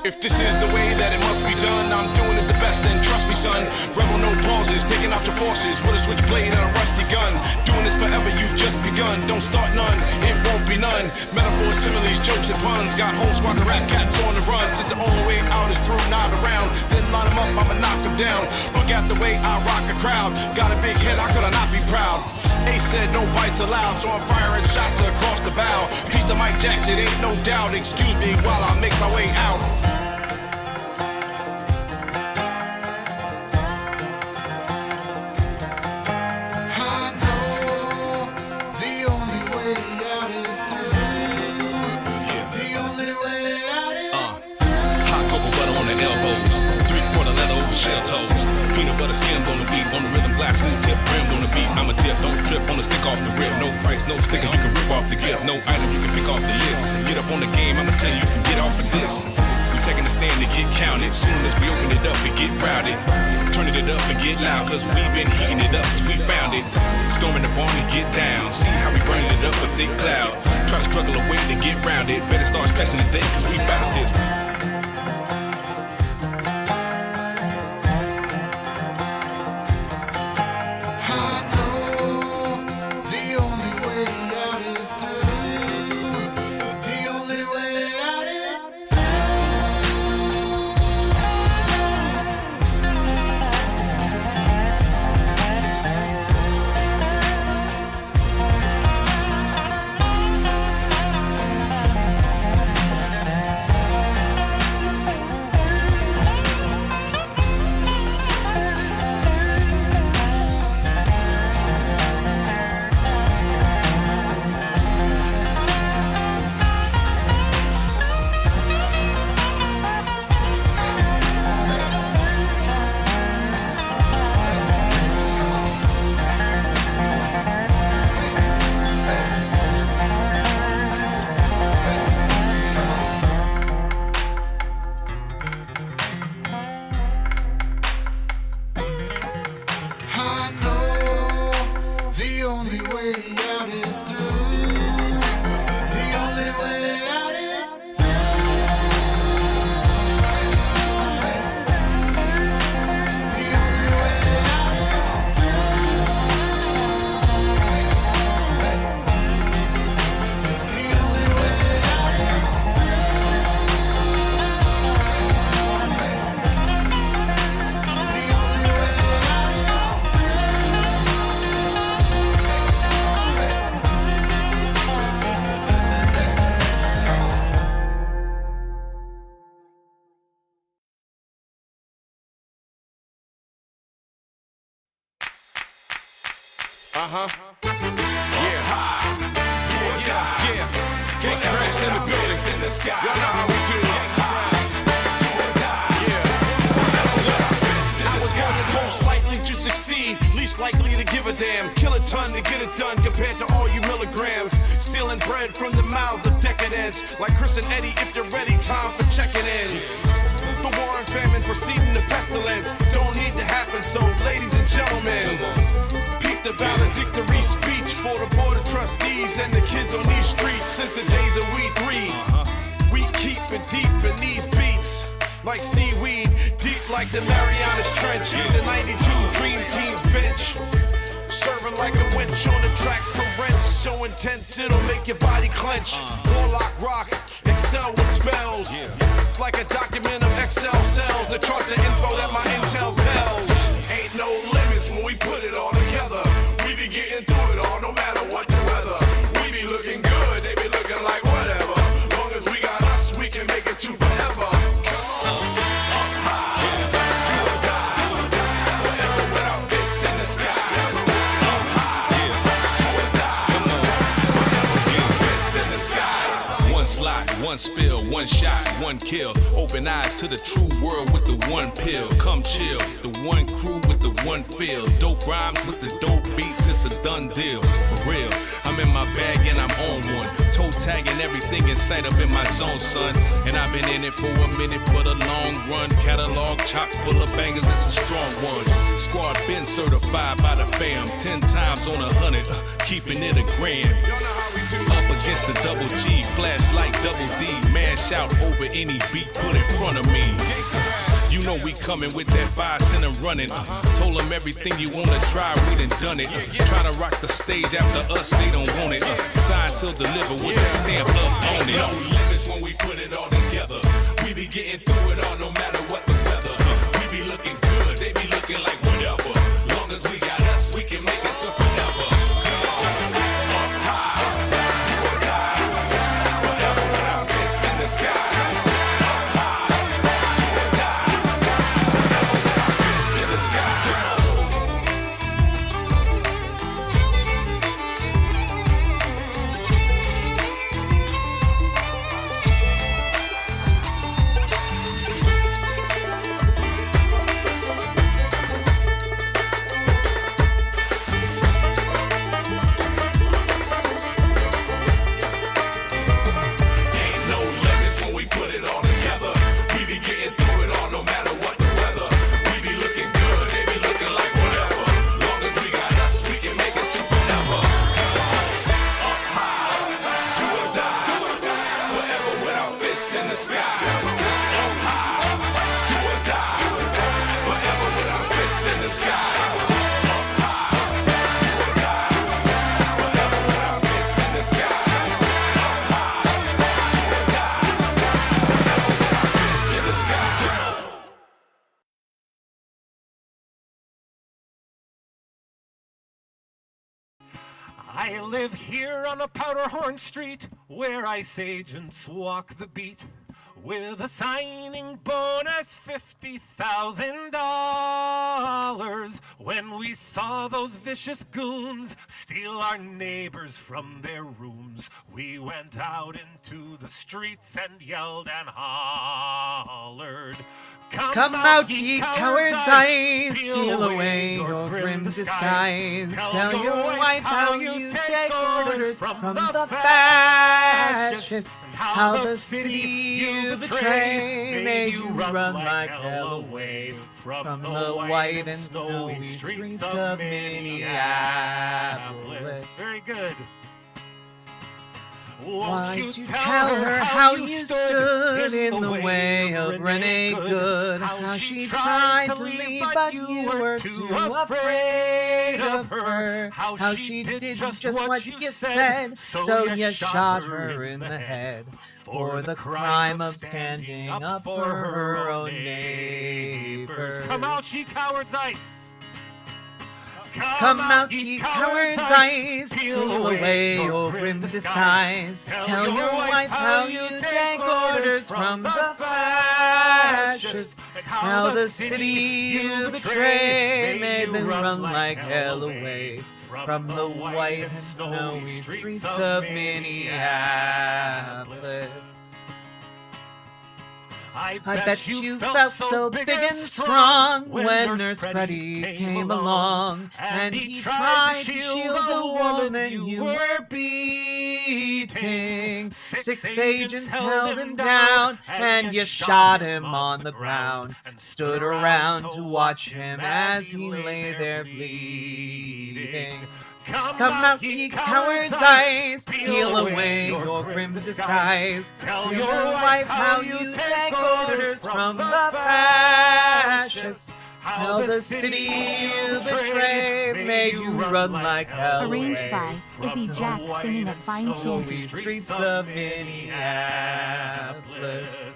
If this is the way that it must be done, I'm doing it the best, then trust me, son. Rebel, no pauses, taking out your forces with a switchblade and a rusty gun. Doing this forever, you've just begun. Don't start none, it won't be none. Metaphors, similes, jokes, and puns. Got whole squads of rap cats on the run. Since the only way out is through, not around. Then line them up, I'ma knock them down. Look at the way I rock a crowd. Got a big head, how could I not be proud? Ace said no bites allowed, so I'm firing shots across the bow. Peace to Mike Jackson, ain't no doubt. Excuse me while I make my way out. Shell toes, peanut butter skimmed on the beat, on the rhythm, glass smooth tip, rimmed on the beat. I'm a dip, don't trip on the stick off the rip. No price, no sticker, you can rip off the gift. No item you can pick off the list. Get up on the game, I'ma tell you you can get off of this. We taking a stand to get counted. Soon as we open it up and get routed, turning it up and get loud, cause we've been heating it up since we found it. Storming the barn to get down, see how we burning it up a thick cloud. Try to struggle away to get rounded. Better start stretching the day, cause we bout this. In the building, in the sky. Y'all know how we do it. I was voted most likely to succeed, least likely to give a damn. Kill a ton to get it done compared to all you milligrams. Stealing bread from the mouths of decadence. Like Chris and Eddie, if you're ready, time for checking in. The war and famine preceding the pestilence don't need to happen, so ladies and gentlemen, peep the valedictory speech for the board of trustees and the kids on these streets. Since the days of we three, we keep it deep in these beats, like seaweed, deep like the Marianas Trench. The 92 Dream Team's bench, serving like a winch on the track from wrench. So intense it'll make your body clench. Warlock rock, excel with spells, like a document of Excel cells that chart the info that my intel tells. Ain't no limits when we put it all together. We be getting through it all, no matter what the weather. We be looking good, they be looking like whatever. Long as we got us, we can make it to forever. One spill, one shot, one kill. Open eyes to the true world with the one pill. Come chill, the one crew with the one feel. Dope rhymes with the dope beats, it's a done deal. For real, I'm in my bag and I'm on one. Toe tagging everything in sight up in my zone, son. And I've been in it for a minute, for the long run. Catalog chock full of bangers, it's a strong one. Squad been certified by the fam. 10 times on 100, keeping it a grand. Up against the double G, flashlight, double D, mash out over any beat put in front of me. You know we coming with that 5 cent and running. Told them everything you wanna try, we done it. Trying to rock the stage after us, they don't want it. Sign, seal, deliver with a stamp up on it. No limits when we put it all together. We be getting through it all no matter what the weather. We be looking good, they be looking like whatever. Long as we got us, we can make it to forever. Come on, up high, do or die. Forever without this in the sky. I live here on a Powderhorn Street where ice agents walk the beat with a signing bonus $50,000. When we saw those vicious goons steal our neighbors from their rooms, we went out into the streets and yelled and hollered. Come out, ye cowards' eyes, peel away your grim disguise. Tell your wife how you take orders from the fascists, how the city you betray made you run like hell away from the white and snowy streets of Minneapolis. Very good. Why'd you tell her how you stood in the way of Renee Good? How she tried to leave, but you were too afraid of her. How she did just what you said, so you shot her in the head for the crime of standing up for her own neighbors. Come out, ye cowards' ice! Come out, ye cowards' eyes, steal away your grim disguise. Tell your wife how you take orders from the fascists, how the city you betray made them run like hell away from the white and snowy streets of Minneapolis. I bet you felt so big and strong when Nurse Freddie came along, and he tried to shield the woman you were beating. 6 agents held him down, and you shot him on the ground, and stood around to watch him as he lay there bleeding. Come out, ye cowards' eyes, peel away your grim disguise. Tell your wife how you take orders from the fascists, how the city you betray made you run like hell away. Arranged by Iffy Jack singing a fine shanty. Streets of Minneapolis.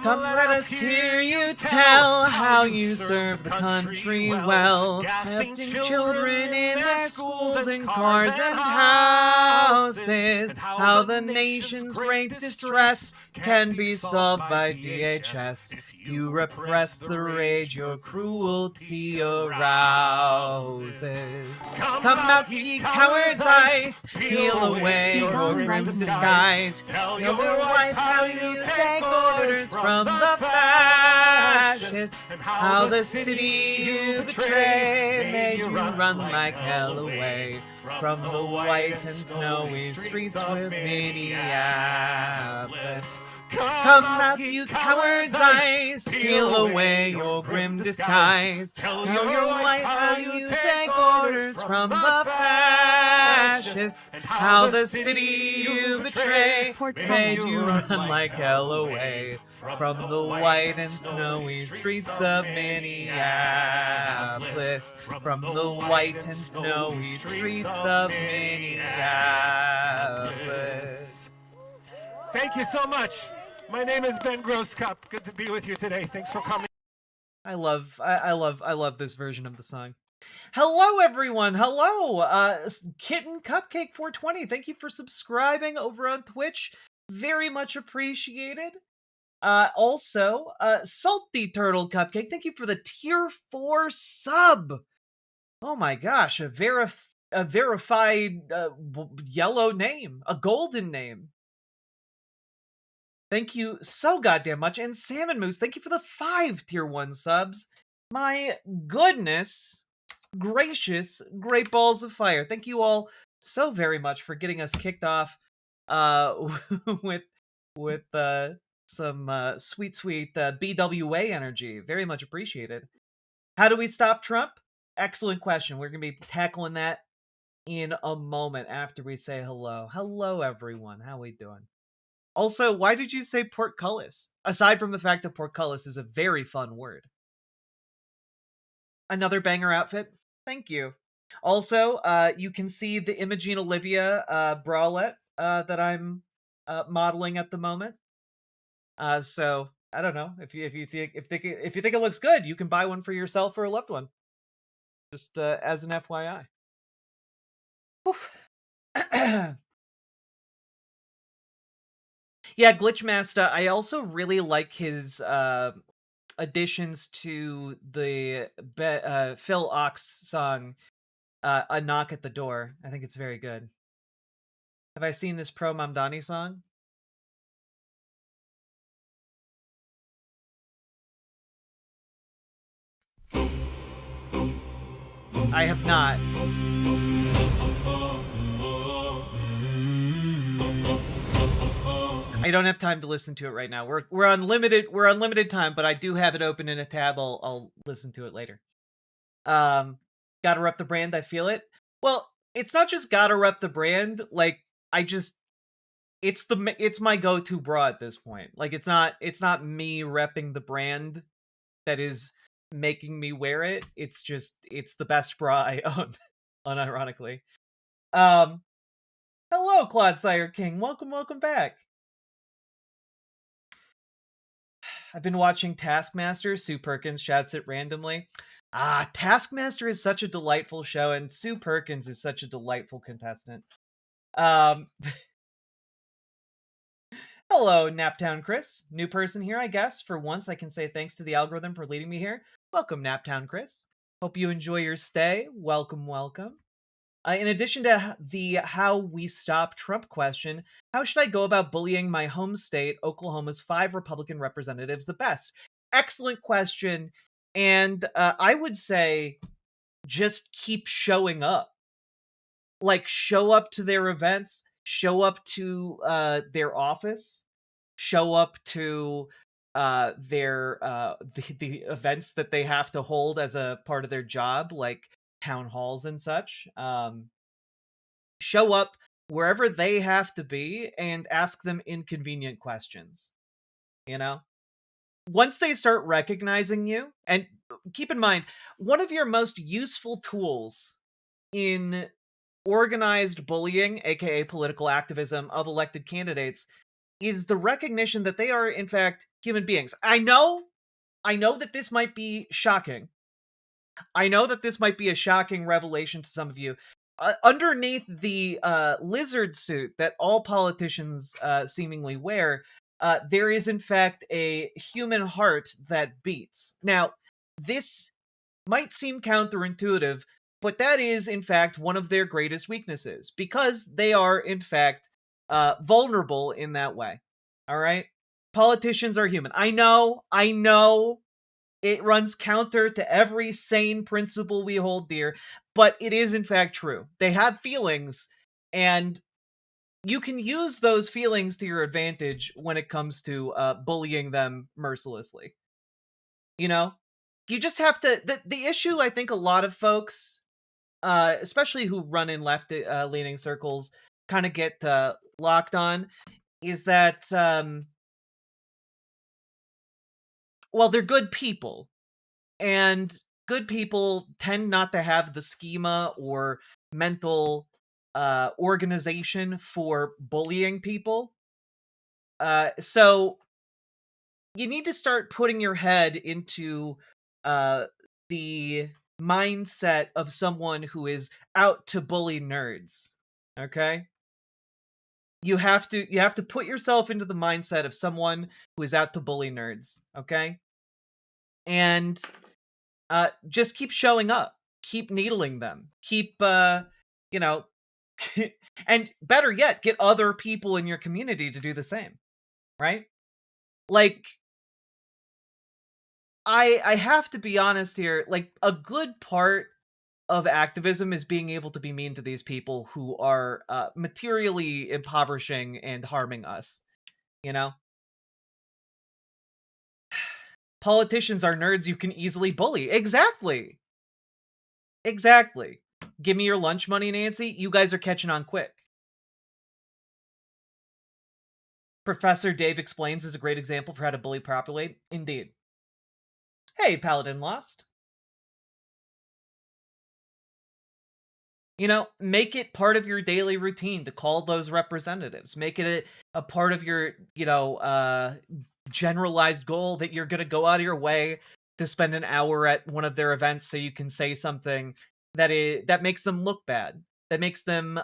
Come let us hear you tell how you serve the country well, helping children in their schools and cars and houses, how the nation's great distress can be solved by DHS. You repress the rage your cruelty arouses. Come out, ye cowards' eyes, peel away your grim disguise. Tell your wife how you take orders from the fascists, how the city you betray made you run like hell away from the white and snowy streets of Minneapolis. Come out, you cowards' eyes, peel away your grim disguise. Tell your wife how you take orders from the fascists. fascists, and how the city you betray made you run like hell away from the white and snowy streets of Minneapolis, from the white and snowy streets of Minneapolis. Thank you so much. My name is Ben Grosscup. Good to be with you today. Thanks for coming. I love this version of the song. Hello, everyone. Hello, Kitten Cupcake 420. Thank you for subscribing over on Twitch. Very much appreciated. Also, Salty Turtle Cupcake. Thank you for the tier 4 sub. Oh my gosh, a verified yellow name, a golden name. Thank you so goddamn much. And Salmon Moose, thank you for the 5 tier 1 subs. My goodness gracious, great balls of fire. Thank you all so very much for getting us kicked off with some sweet BWA energy. Very much appreciated. How do we stop Trump? Excellent question. We're going to be tackling that in a moment after we say hello. Hello, everyone. How we doing? Also, why did you say portcullis? Aside from the fact that portcullis is a very fun word. Another banger outfit? Thank you. Also, you can see the Imogene Olivia bralette that I'm modeling at the moment. So I don't know if you think it looks good, you can buy one for yourself or a loved one. Just as an FYI. Yeah, Glitchmaster. I also really like his additions to the Phil Ox song, "A Knock at the Door." I think it's very good. Have I seen this Pro Mamdani song? I have not. I don't have time to listen to it right now. We're on limited time, but I do have it open in a tab. I'll listen to it later. Gotta rep the brand. I feel it. Well, it's not just gotta rep the brand. Like it's my go-to bra at this point. Like it's not me repping the brand that is making me wear it. It's the best bra I own, unironically. Hello, Claude Sire King. Welcome back. I've been watching Taskmaster. Sue Perkins shouts it randomly. Taskmaster is such a delightful show, and Sue Perkins is such a delightful contestant. Hello, Naptown Chris. New person here, I guess. For once, I can say thanks to the algorithm for leading me here. Welcome, Naptown Chris. Hope you enjoy your stay. Welcome. In addition to the how we stop Trump question, how should I go about bullying my home state, Oklahoma's 5 Republican representatives, the best? Excellent question. And I would say just keep showing up. Like, show up to their events, show up to their office, show up to their the events that they have to hold as a part of their job, like town halls and such. Show up wherever they have to be and ask them inconvenient questions. You know? Once they start recognizing you, and keep in mind, one of your most useful tools in organized bullying, aka political activism of elected candidates, is the recognition that they are, in fact, human beings. I know that this might be shocking. I know that this might be a shocking revelation to some of you. Underneath the lizard suit that all politicians seemingly wear, there is, in fact, a human heart that beats. Now, this might seem counterintuitive, but that is, in fact, one of their greatest weaknesses, because they are, in fact, vulnerable in that way. All right? Politicians are human. I know. It runs counter to every sane principle we hold dear, but it is in fact true. They have feelings, and you can use those feelings to your advantage when it comes to bullying them mercilessly. You know? You just have to... The issue I think a lot of folks especially who run in left leaning circles, kind of get locked on, is that well, they're good people, and good people tend not to have the schema or mental organization for bullying people. So you need to start putting your head into the mindset of someone who is out to bully nerds. Okay? You have to put yourself into the mindset of someone who is out to bully nerds, okay? And just keep showing up. Keep needling them. Keep you know, and better yet, get other people in your community to do the same, right? Like I have to be honest here, like a good part of activism is being able to be mean to these people who are materially impoverishing and harming us, you know? Politicians are nerds you can easily bully. Exactly. Exactly. Give me your lunch money, Nancy. You guys are catching on quick. Professor Dave Explains is a great example for how to bully properly. Indeed. Hey, Paladin Lost. You know, make it part of your daily routine to call those representatives. Make it a part of your, generalized goal that you're going to go out of your way to spend an hour at one of their events so you can say something that makes them look bad. That makes them,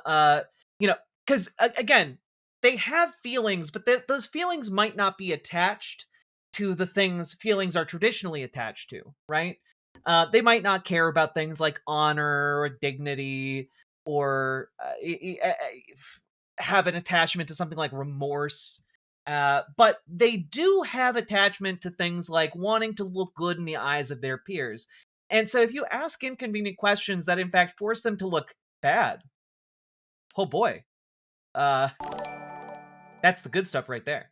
because again, they have feelings, but those feelings might not be attached to the things feelings are traditionally attached to, right? They might not care about things like honor or dignity or have an attachment to something like remorse. But they do have attachment to things like wanting to look good in the eyes of their peers. And so if you ask inconvenient questions that in fact force them to look bad, oh boy, that's the good stuff right there.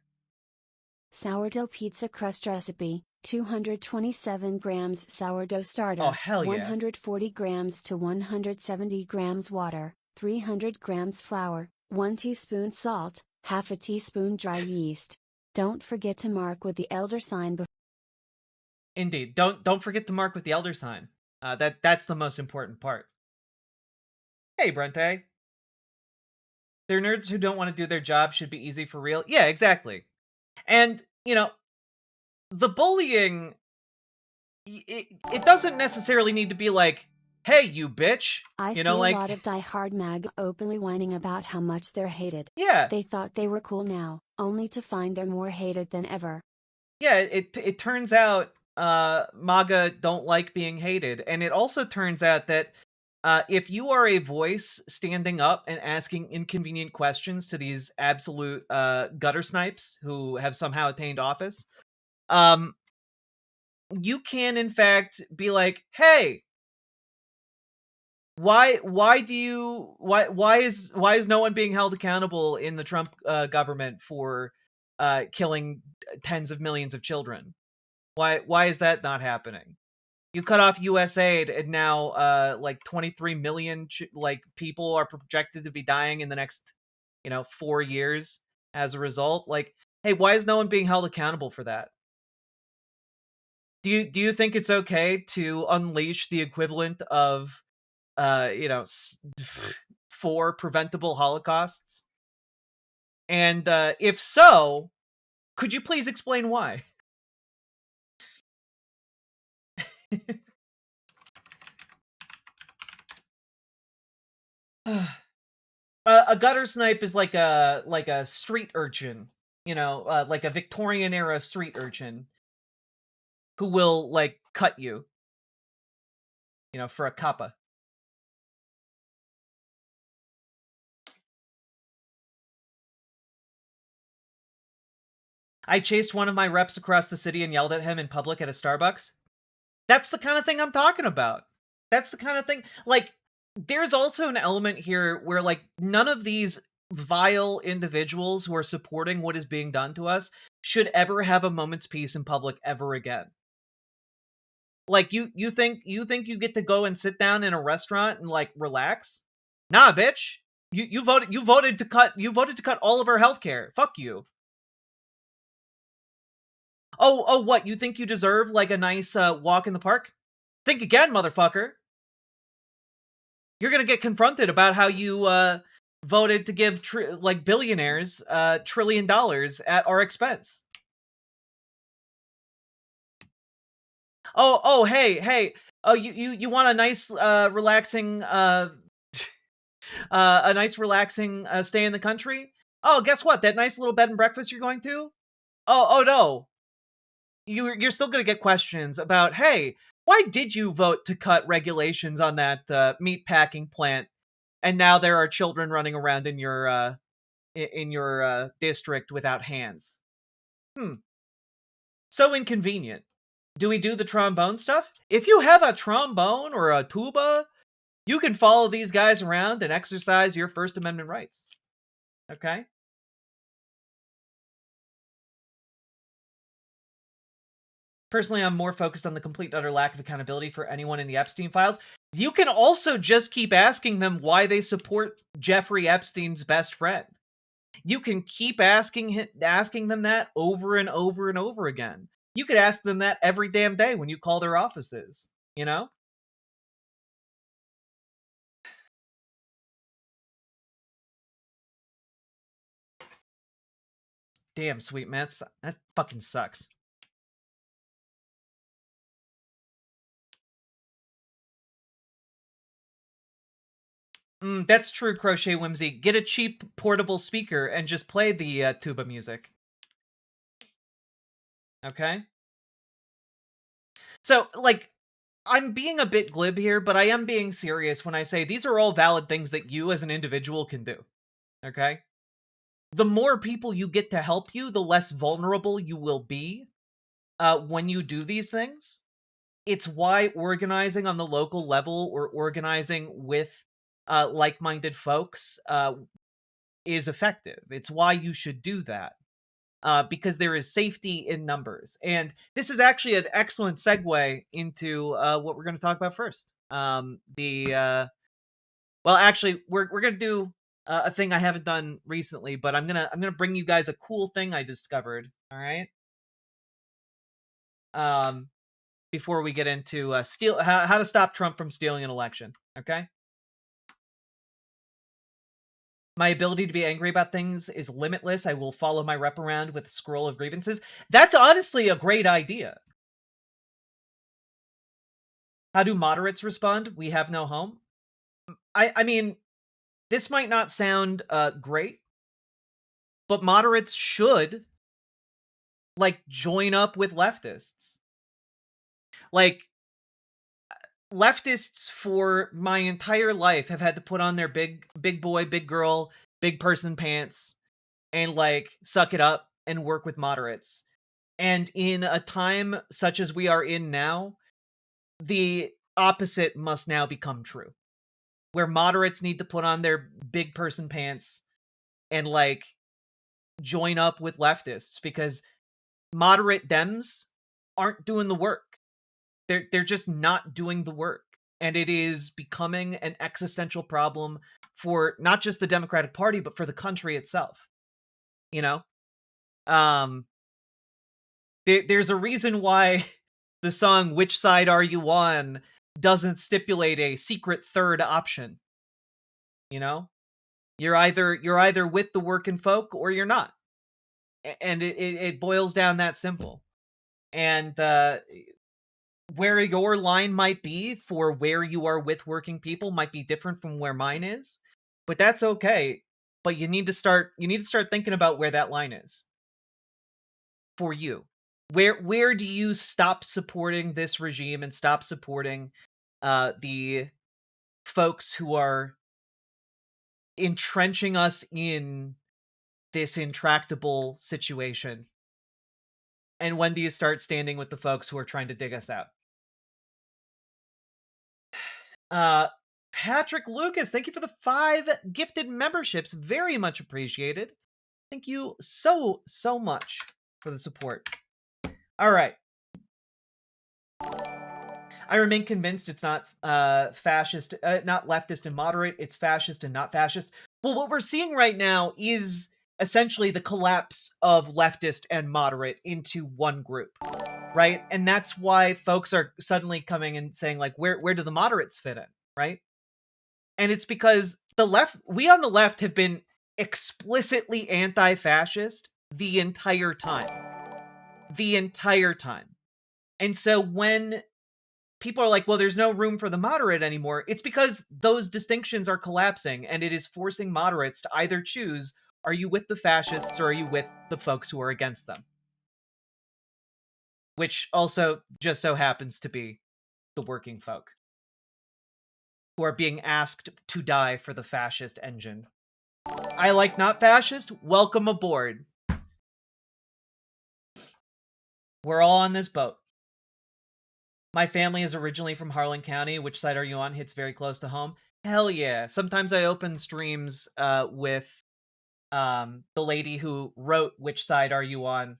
Sourdough pizza crust recipe: 227 grams sourdough starter. Oh, hell yeah. 140 grams to 170 grams water, 300 grams flour, 1 teaspoon salt, half a teaspoon dry yeast. Don't forget to mark with the elder sign before. Indeed. Don't forget to mark with the elder sign. That's the most important part. Hey, Brente. They're nerds who don't want to do their job should be easy for real. Yeah, exactly. And, the bullying, it doesn't necessarily need to be like, hey, you bitch. I see a lot of die-hard mag openly whining about how much they're hated. Yeah. They thought they were cool now, only to find they're more hated than ever. Yeah, it turns out MAGA don't like being hated. And it also turns out that if you are a voice standing up and asking inconvenient questions to these absolute gutter snipes who have somehow attained office, you can in fact be like, hey, why is no one being held accountable in the Trump government for killing tens of millions of children? Why is that not happening? You cut off U.S. aid, and now 23 million people are projected to be dying in the next 4 years as a result. Like, hey, why is no one being held accountable for that? Do you think it's okay to unleash the equivalent of 4 preventable holocausts? And if so, could you please explain why? A gutter snipe is like a street urchin, like a Victorian era street urchin who will cut you, for a cuppa. I chased one of my reps across the city and yelled at him in public at a Starbucks. That's the kind of thing I'm talking about. That's the kind of thing, there's also an element here where none of these vile individuals who are supporting what is being done to us should ever have a moment's peace in public ever again. Like, you think you get to go and sit down in a restaurant and, like, relax? Nah, bitch. You voted to cut all of our healthcare. Fuck you. Oh, what? You think you deserve, like, a nice walk in the park? Think again, motherfucker. You're gonna get confronted about how you voted to give like billionaires $1 trillion at our expense. Oh, hey. Oh, you want a nice relaxing a nice relaxing stay in the country? Oh, guess what? That nice little bed and breakfast you're going to? Oh no. You're still gonna get questions about, hey, why did you vote to cut regulations on that meat packing plant? And now there are children running around in your district without hands. So inconvenient. Do we do the trombone stuff? If you have a trombone or a tuba, you can follow these guys around and exercise your First Amendment rights. Okay? Personally, I'm more focused on the complete utter lack of accountability for anyone in the Epstein files. You can also just keep asking them why they support Jeffrey Epstein's best friend. You can keep asking them that over and over and over again. You could ask them that every damn day when you call their offices, you know? Damn, sweet Mets. That fucking sucks. That's true, Crochet Whimsy. Get a cheap portable speaker and just play the tuba music. Okay? So, like, I'm being a bit glib here, but I am being serious when I say these are all valid things that you as an individual can do. Okay? The more people you get to help you, the less vulnerable you will be when you do these things. It's why organizing on the local level or organizing with like-minded folks is effective. It's why you should do that. Because there is safety in numbers. And this is actually an excellent segue into what we're going to talk about first. Well, actually, we're going to do a thing I haven't done recently, but I'm gonna bring you guys a cool thing I discovered. All right. Before we get into how to stop Trump from stealing an election. Okay. My ability to be angry about things is limitless. I will follow my rep around with a scroll of grievances. That's honestly a great idea. How do moderates respond? We have no home. I mean, this might not sound great, but moderates should, like, join up with leftists. Like, leftists for my entire life have had to put on their big boy, big girl, big person pants and, like, suck it up and work with moderates. And in a time such as we are in now, the opposite must now become true. Where moderates need to put on their big person pants and, like, join up with leftists, because moderate Dems aren't doing the work. They're just not doing the work. And it is becoming an existential problem for not just the Democratic Party, but for the country itself. You know? There's a reason why the song "Which Side Are You On" doesn't stipulate a secret third option. You know? You're either with the working folk or you're not. And it boils down that simple. And where your line might be for where you are with working people might be different from where mine is, but that's okay. But you need to start thinking about where that line is for you. Where do you stop supporting this regime and stop supporting the folks who are entrenching us in this intractable situation? And when do you start standing with the folks who are trying to dig us out? Patrick Lucas, thank you for the 5 gifted memberships. Very much appreciated. Thank you so much for the support. All right. I remain convinced it's not fascist, not leftist and moderate. It's fascist and not fascist. Well, what we're seeing right now is essentially the collapse of leftist and moderate into one group, right? And that's why folks are suddenly coming and saying, like, where do the moderates fit in, right? And it's because we on the left have been explicitly anti-fascist the entire time. The entire time. And so when people are like, well, there's no room for the moderate anymore, it's because those distinctions are collapsing, and it is forcing moderates to either choose, are you with the fascists or are you with the folks who are against them? Which also just so happens to be the working folk who are being asked to die for the fascist engine. I like not fascist, welcome aboard. We're all on this boat. My family is originally from Harlan County. Which side are you on? Hits very close to home. Hell yeah. Sometimes I open streams with the lady who wrote Which Side Are You On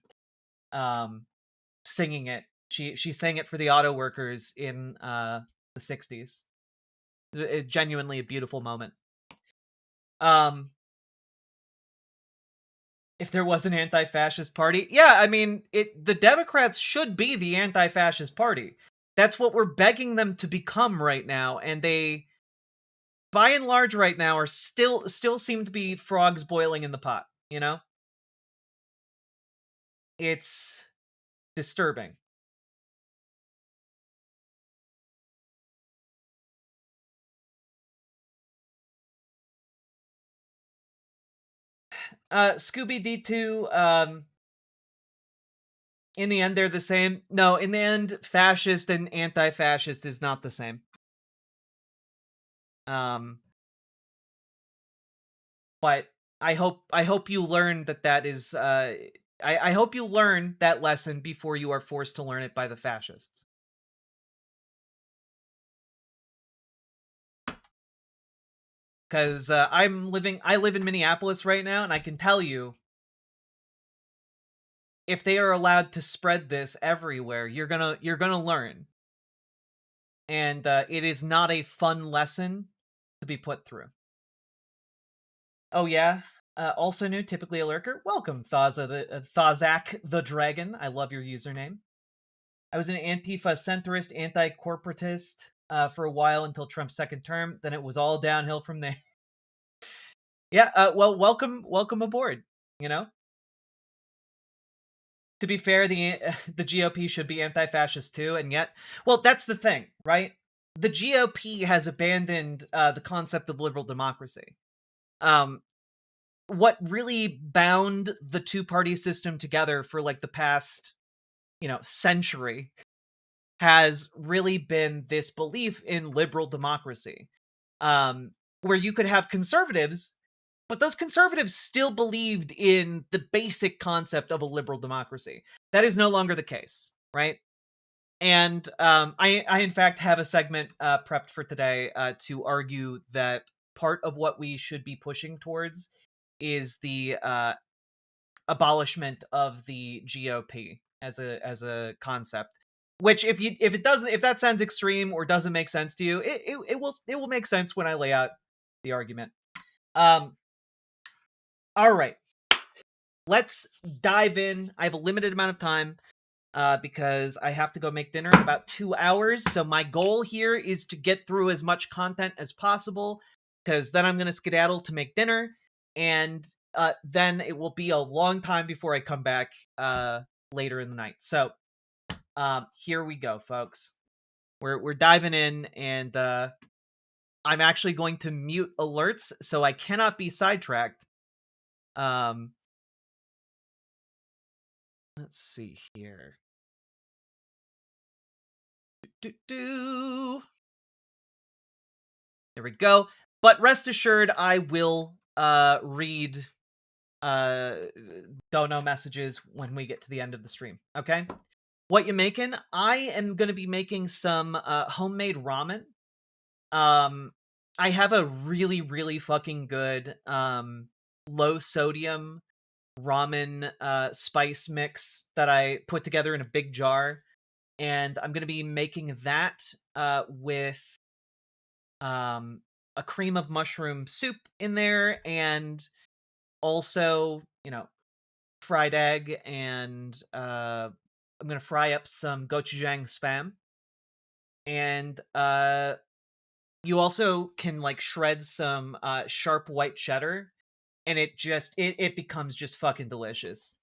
singing it. She sang it for the auto workers in the 60s. Genuinely a beautiful moment. If there was an anti-fascist party, yeah, I mean, the Democrats should be the anti-fascist party. That's what we're begging them to become right now, and they, by and large right now, are still seem to be frogs boiling in the pot, you know? It's disturbing. Scooby D2, in the end, they're the same. No, in the end, fascist and anti-fascist is not the same. But I hope you learn that is, I hope you learn that lesson before you are forced to learn it by the fascists. Because I live in Minneapolis right now, and I can tell you, if they are allowed to spread this everywhere, you're gonna learn. And it is not a fun lesson to be put through. Oh yeah, also new, typically a lurker. Welcome, Thazak the Dragon. I love your username. I was an Antifa centrist, anti-corporatist for a while until Trump's second term. Then it was all downhill from there. Yeah, well, welcome aboard. You know, to be fair, the GOP should be anti-fascist too, and yet, well, that's the thing, right? The GOP has abandoned the concept of liberal democracy. What really bound the two-party system together for like the past, century has really been this belief in liberal democracy, where you could have conservatives, but those conservatives still believed in the basic concept of a liberal democracy. That is no longer the case, right? And I in fact have a segment prepped for today to argue that part of what we should be pushing towards is the abolishment of the GOP as a concept. Which, if that sounds extreme or doesn't make sense to you, it will make sense when I lay out the argument. All right, let's dive in. I have a limited amount of time because I have to go make dinner in about 2 hours. So my goal here is to get through as much content as possible, because then I'm going to skedaddle to make dinner, and then it will be a long time before I come back later in the night. So here we go, folks. We're diving in, and I'm actually going to mute alerts so I cannot be sidetracked. Let's see here. There we go. But rest assured, I will read dono messages when we get to the end of the stream. Okay? What you making? I am going to be making some homemade ramen. I have a really, really fucking good low sodium ramen spice mix that I put together in a big jar and I'm going to be making that with a cream of mushroom soup in there, and also, fried egg, and I'm going to fry up some gochujang spam. And you also can like shred some sharp white cheddar, and it becomes just fucking delicious.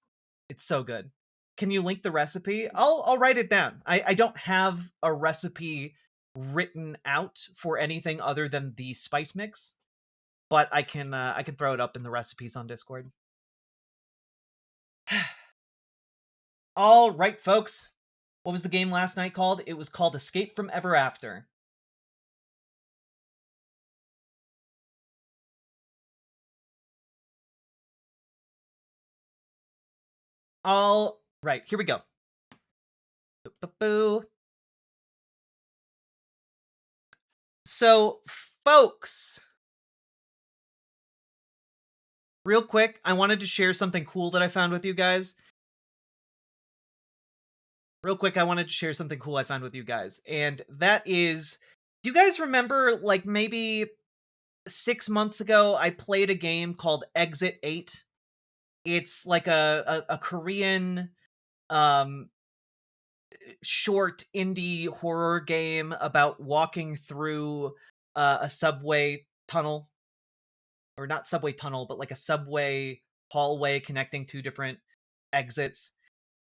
It's so good. Can you link the recipe? I'll write it down. I don't have a recipe written out for anything other than the spice mix, but I can throw it up in the recipes on Discord. All right, folks. What was the game last night called? It was called Escape from Ever After. All right, here we go. Boo. So, folks, real quick, I wanted to share something cool that I found with you guys. And that is, do you guys remember, like, maybe 6 months ago, I played a game called Exit 8? It's like a Korean short indie horror game about walking through a subway tunnel, or not subway tunnel, but like a subway hallway connecting two different exits.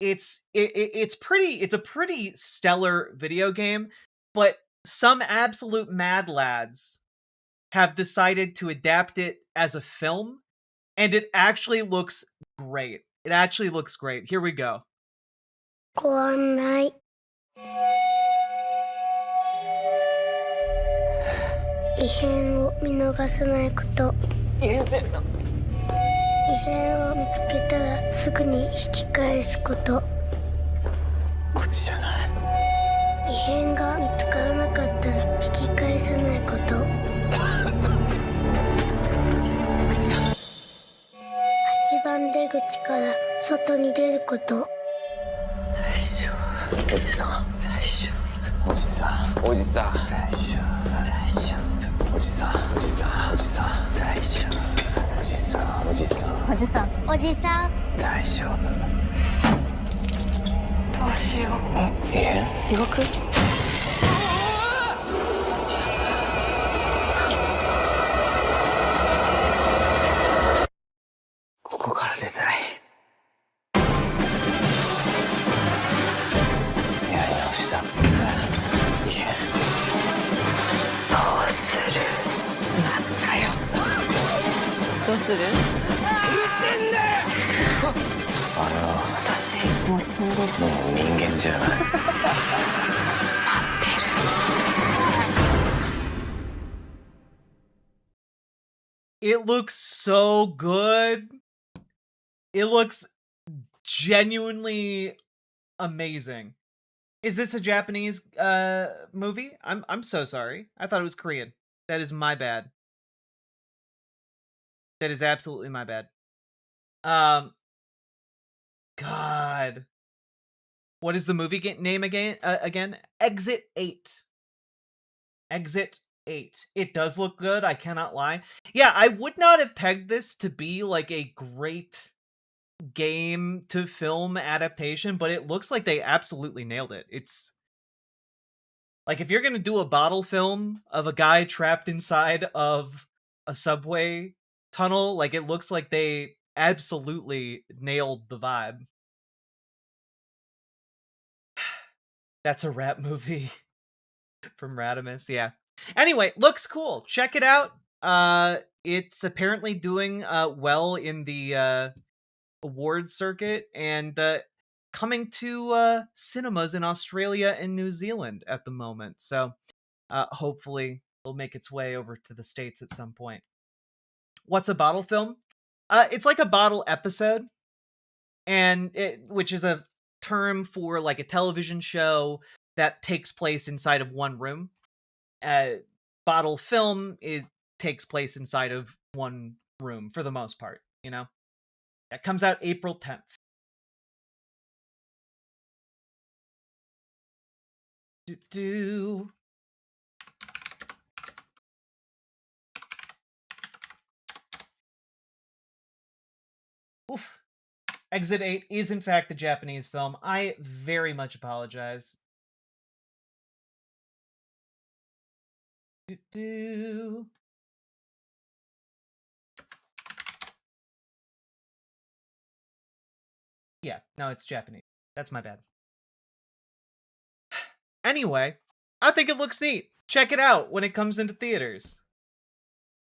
It's a pretty stellar video game, but some absolute mad lads have decided to adapt it as a film, and it actually looks great. Here we go. ご案内異変を見逃さないこと異変を見つけたらすぐに引き返すことこっちじゃない異変が見つからなかったら引き返さないこと8番出口から外に出ること大丈夫おじさん大丈夫おじさんおじさん大丈夫大丈夫おじさんおじさんおじさん大丈夫おじさんおじさんおじさんおじさん大丈夫どうしよう異変地獄ここから出たいやり直しだ異変どうするなんだよどうする私もう死んでるもう人間じゃない待ってる It looks so good. It looks genuinely amazing. Is this a Japanese movie? I'm so sorry. I thought it was Korean. That is my bad. That is absolutely my bad. God. What is the movie name again? Exit 8. Exit 8. It does look good, I cannot lie. Yeah, I would not have pegged this to be like a great game to film adaptation, but it looks like they absolutely nailed it. It's like, if you're gonna do a bottle film of a guy trapped inside of a subway tunnel, like, it looks like they absolutely nailed the vibe. That's a rap movie from Radimus, yeah. Anyway, looks cool. Check it out. It's apparently doing well in the award circuit, and coming to cinemas in Australia and New Zealand at the moment. So hopefully it'll make its way over to the States at some point. What's a bottle film? It's like a bottle episode, which is a term for like a television show that takes place inside of one room. Bottle film takes place inside of one room for the most part, you know? That comes out April 10th. Do. Oof. Exit 8 is in fact a Japanese film. I very much apologize. Do. Yeah, no, it's Japanese. That's my bad. Anyway, I think it looks neat. Check it out when it comes into theaters.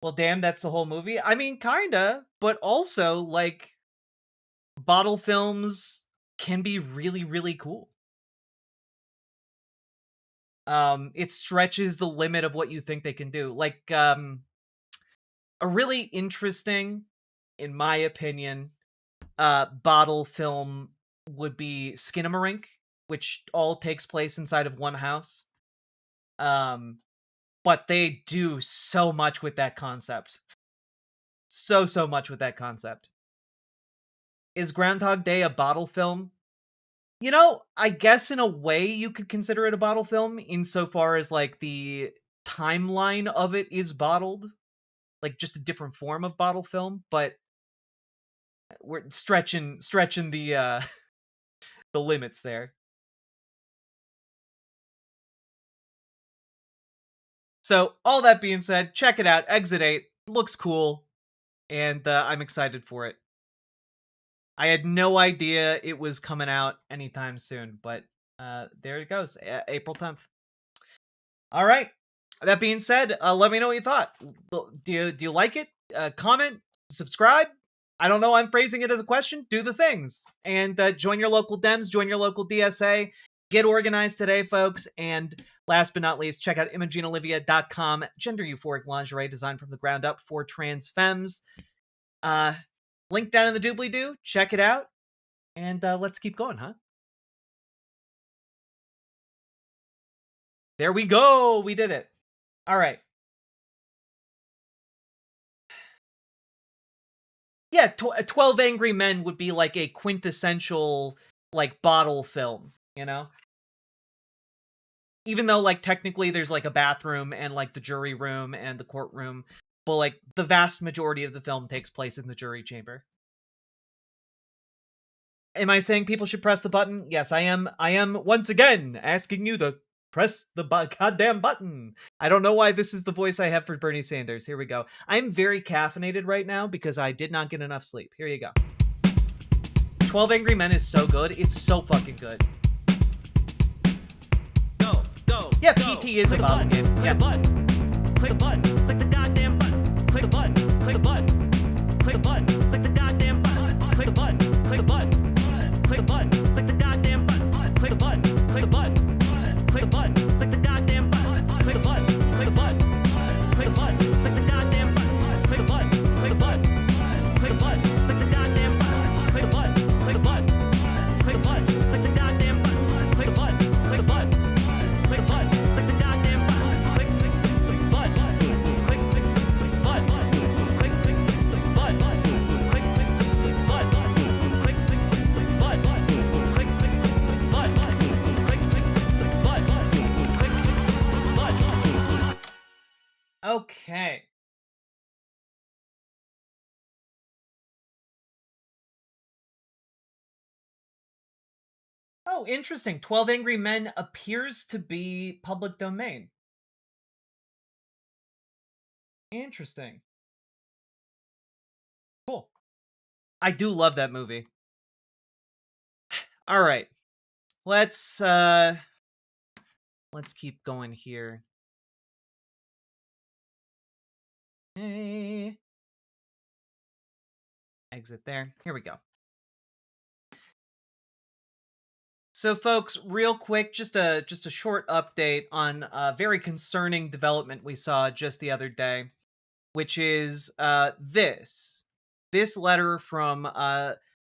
Well, damn, that's the whole movie? I mean, kinda, but also, like, bottle films can be really, really cool. It stretches the limit of what you think they can do. Like, a really interesting, in my opinion, bottle film would be Skinamarink, which all takes place inside of one house. But they do so much with that concept. So much with that concept. Is Groundhog Day a bottle film? You know, I guess in a way you could consider it a bottle film insofar as, like, the timeline of it is bottled. Like, just a different form of bottle film, but we're stretching the, the limits there. So, all that being said, check it out. Exit 8 looks cool, and I'm excited for it. I had no idea it was coming out anytime soon, but there it goes, April 10th. All right. That being said, let me know what you thought. Do you like it? Comment, subscribe. I don't know. I'm phrasing it as a question. Do the things and join your local Dems, join your local DSA. Get organized today, folks. And last but not least, check out ImogeneOlivia.com. Gender euphoric lingerie designed from the ground up for trans femmes. Link down in the doobly-doo. Check it out. And let's keep going, huh? There we go. We did it. All right. Yeah, 12 Angry Men would be like a quintessential, like, bottle film, you know? Even though, like, technically there's, like, a bathroom and, like, the jury room and the courtroom, but, like, the vast majority of the film takes place in the jury chamber. Am I saying people should press the button? Yes, I am. I am, once again, asking you to press the goddamn button. I don't know why this is the voice I have for Bernie Sanders. Here we go. I'm very caffeinated right now because I did not get enough sleep. Here you go. 12 Angry Men is so good. It's so fucking good. Go. Yeah, PT is a bottle game. Click a button. Click a button. Click the goddamn button. Click a button. Click a button. Click a button. Click the goddamn button. Click a button. Click a button. Click a button. Click the goddamn button. Click a button. Click a button. Click a button. Click the goddamn button. Click a button. Click a button. Click a button. Click the goddamn button. Click a button. Click a button. Click a button. Click the goddamn button. Click a button. Click a button. Click a button. Click the goddamn button. Click a button. Click a button. Click a button. Click the goddamn button. Click button. Click button. Click button. Click Okay. Oh, interesting. 12 Angry Men appears to be public domain. Interesting. Cool. I do love that movie. All right. Let's keep going here. Hey. Exit there. Here we go. So, folks, real quick, just a short update on a very concerning development we saw just the other day, which is this letter from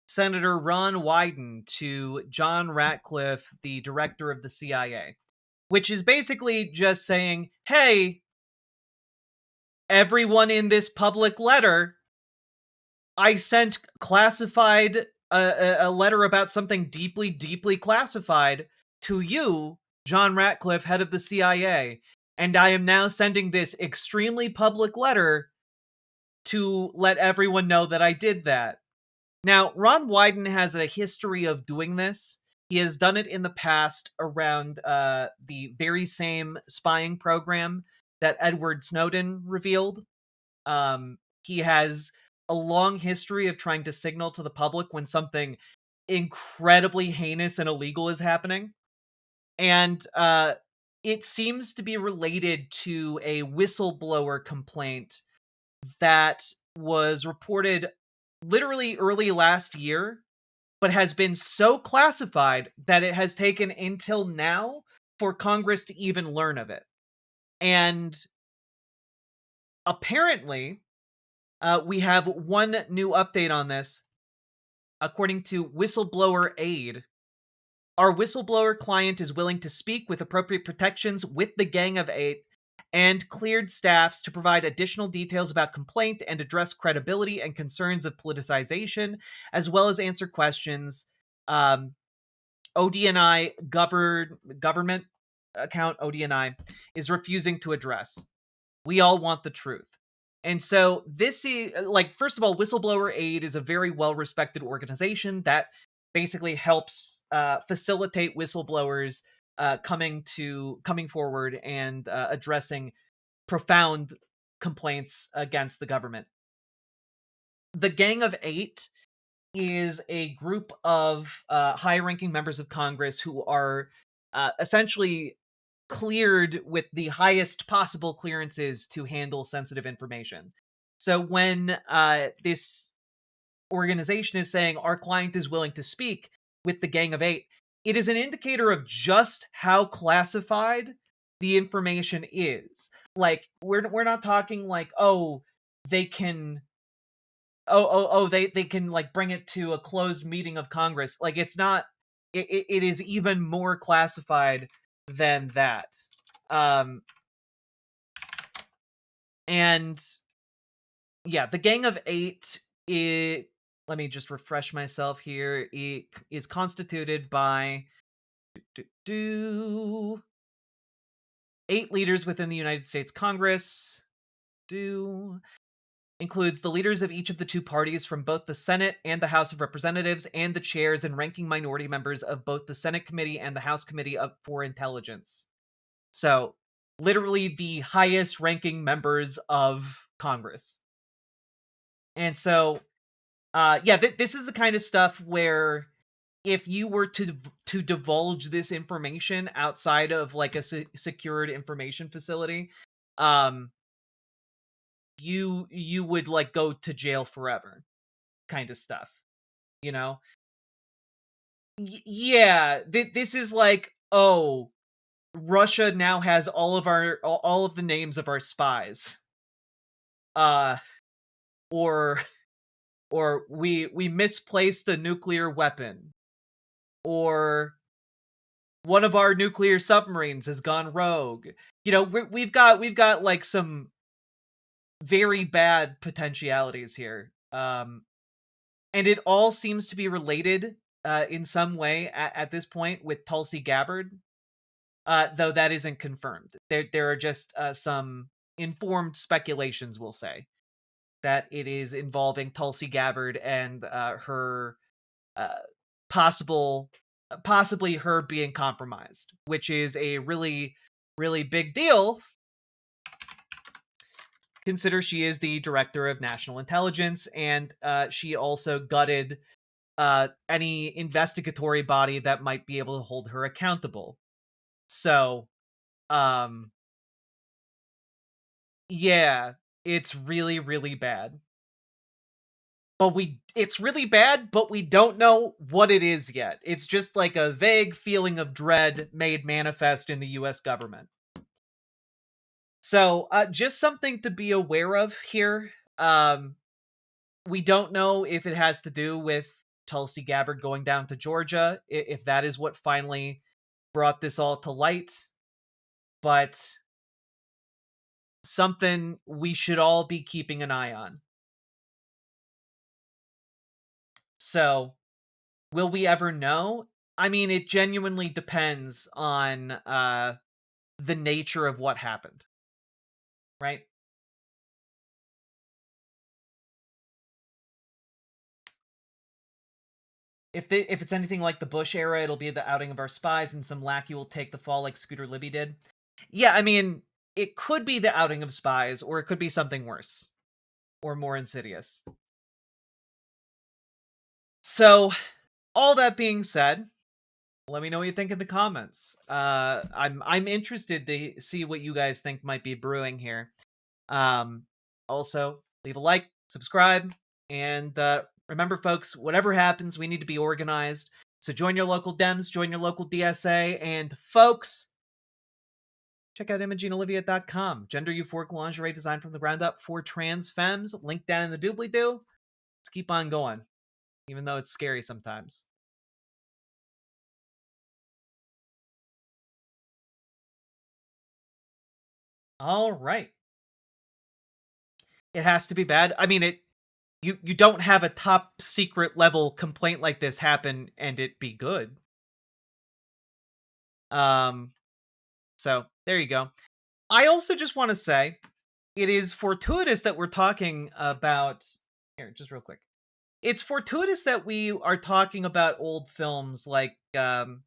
Senator Ron Wyden to John Ratcliffe, the director of the CIA, which is basically just saying, hey, everyone in this public letter, I sent classified a letter about something deeply, deeply classified to you John Ratcliffe, head of the CIA, and I am now sending this extremely public letter to let everyone know that I did that. Now, Ron Wyden has a history of doing this. He has done it in the past around the very same spying program that Edward Snowden revealed. He has a long history of trying to signal to the public when something incredibly heinous and illegal is happening. And it seems to be related to a whistleblower complaint that was reported literally early last year, but has been so classified that it has taken until now for Congress to even learn of it. And apparently, we have one new update on this. According to Whistleblower Aid, our whistleblower client is willing to speak with appropriate protections with the Gang of Eight and cleared staffs to provide additional details about complaint and address credibility and concerns of politicization, as well as answer questions. ODNI government account ODNI is refusing to address. We all want the truth. And so this is, like, first of all, Whistleblower Aid is a very well-respected organization that basically helps facilitate whistleblowers coming forward and addressing profound complaints against the government. The Gang of Eight is a group of high-ranking members of Congress who are essentially cleared with the highest possible clearances to handle sensitive information. So when this organization is saying our client is willing to speak with the Gang of Eight, it is an indicator of just how classified the information is. Like, we're not talking like, oh, they can they can like bring it to a closed meeting of Congress. Like, it's not, it is even more classified than that. And yeah, the Gang of Eight, let me just refresh myself here. It is constituted by 8 leaders within the United States Congress. Includes the leaders of each of the 2 parties from both the Senate and the House of Representatives, and the chairs and ranking minority members of both the Senate Committee and the House Committee for Intelligence. So, literally the highest ranking members of Congress. And so, yeah, this is the kind of stuff where if you were to divulge this information outside of like a secured information facility, you would like go to jail forever, kind of stuff, you know? Yeah, this is like, oh, Russia now has all of the names of our spies. Or we misplaced a nuclear weapon. Or one of our nuclear submarines has gone rogue. You know, we've got like some very bad potentialities here. And it all seems to be related in some way at this point with Tulsi Gabbard. Though that isn't confirmed. There are just some informed speculations, we'll say, that it is involving Tulsi Gabbard and her possibly her being compromised, which is a really, really big deal. Consider she is the director of national intelligence, and she also gutted any investigatory body that might be able to hold her accountable. So, yeah, it's really, really bad. But it's really bad, but we don't know what it is yet. It's just like a vague feeling of dread made manifest in the US government. So, just something to be aware of here. We don't know if it has to do with Tulsi Gabbard going down to Georgia, if that is what finally brought this all to light. But something we should all be keeping an eye on. So, will we ever know? I mean, it genuinely depends on the nature of what happened, right? If it's anything like the Bush era, it'll be the outing of our spies, and some lackey will take the fall like Scooter Libby did. Yeah, I mean, it could be the outing of spies, or it could be something worse, or more insidious. So, all that being said, let me know what you think in the comments. I'm interested to see what you guys think might be brewing here. Also, leave a like, subscribe, and remember, folks, whatever happens, we need to be organized. So join your local Dems, join your local DSA, and folks, check out ImogeneOlivia.com. Gender euphoric lingerie designed from the ground up for trans femmes. Link down in the doobly-doo. Let's keep on going, even though it's scary sometimes. All right. It has to be bad. I mean, you don't have a top secret level complaint like this happen and it be good. So there you go. I also just want to say it is fortuitous that we're talking about here, just real quick. It's fortuitous that we are talking about old films like 12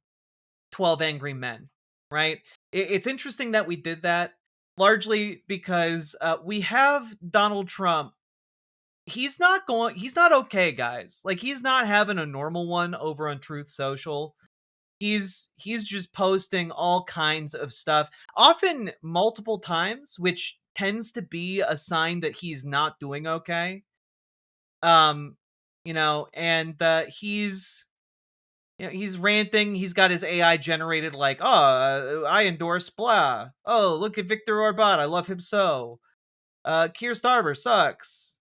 Angry Men, right? It's interesting that we did that, largely because we have Donald Trump. He's not okay, guys. Like, he's not having a normal one over on Truth Social. He's just posting all kinds of stuff, often multiple times, which tends to be a sign that he's not doing okay. And he's ranting. He's got his AI generated like, oh, I endorse blah. Oh, look at Viktor Orban. I love him so. Keir Starmer sucks.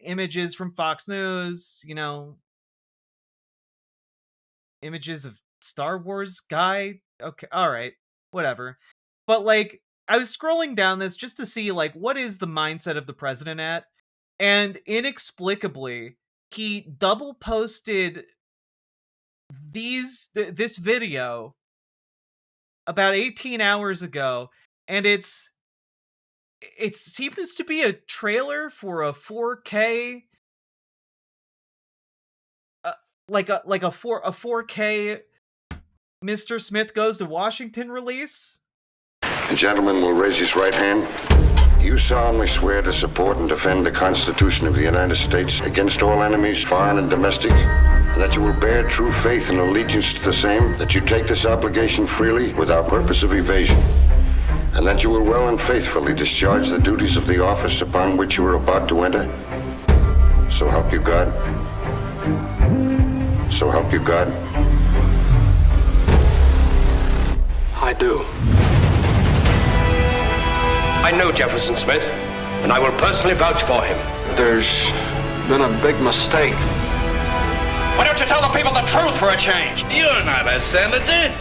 Images from Fox News, images of Star Wars guy. Okay, all right, whatever. But like, I was scrolling down this just to see like what is the mindset of the president at, and inexplicably he double posted this video about 18 hours ago, and it seems to be a trailer for a 4K like a 4K Mr. Smith Goes to Washington release. The gentleman will raise his right hand. You solemnly swear to support and defend the Constitution of the United States against all enemies, foreign and domestic, and that you will bear true faith and allegiance to the same, that you take this obligation freely without purpose of evasion, and that you will well and faithfully discharge the duties of the office upon which you are about to enter. So help you God. So help you God. I do. I know Jefferson Smith, and I will personally vouch for him. There's been a big mistake. Why don't you tell the people the truth for a change? You're not a senator.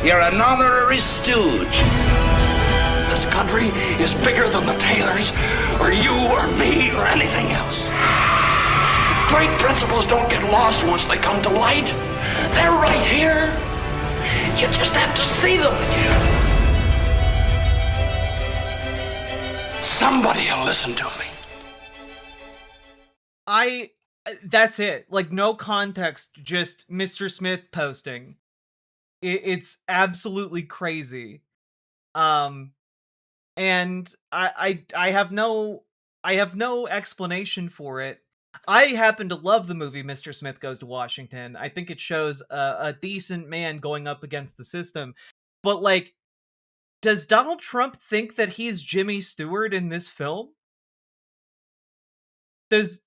You're an honorary stooge. This country is bigger than the Taylors, or you, or me, or anything else. Great principles don't get lost once they come to light. They're right here. You just have to see them. Somebody will listen to me. That's it. Like, no context, just Mr. Smith posting. It's absolutely crazy. And I have no explanation for it. I happen to love the movie Mr. Smith Goes to Washington. I think it shows a decent man going up against the system. But, like, does Donald Trump think that he's Jimmy Stewart in this film? Does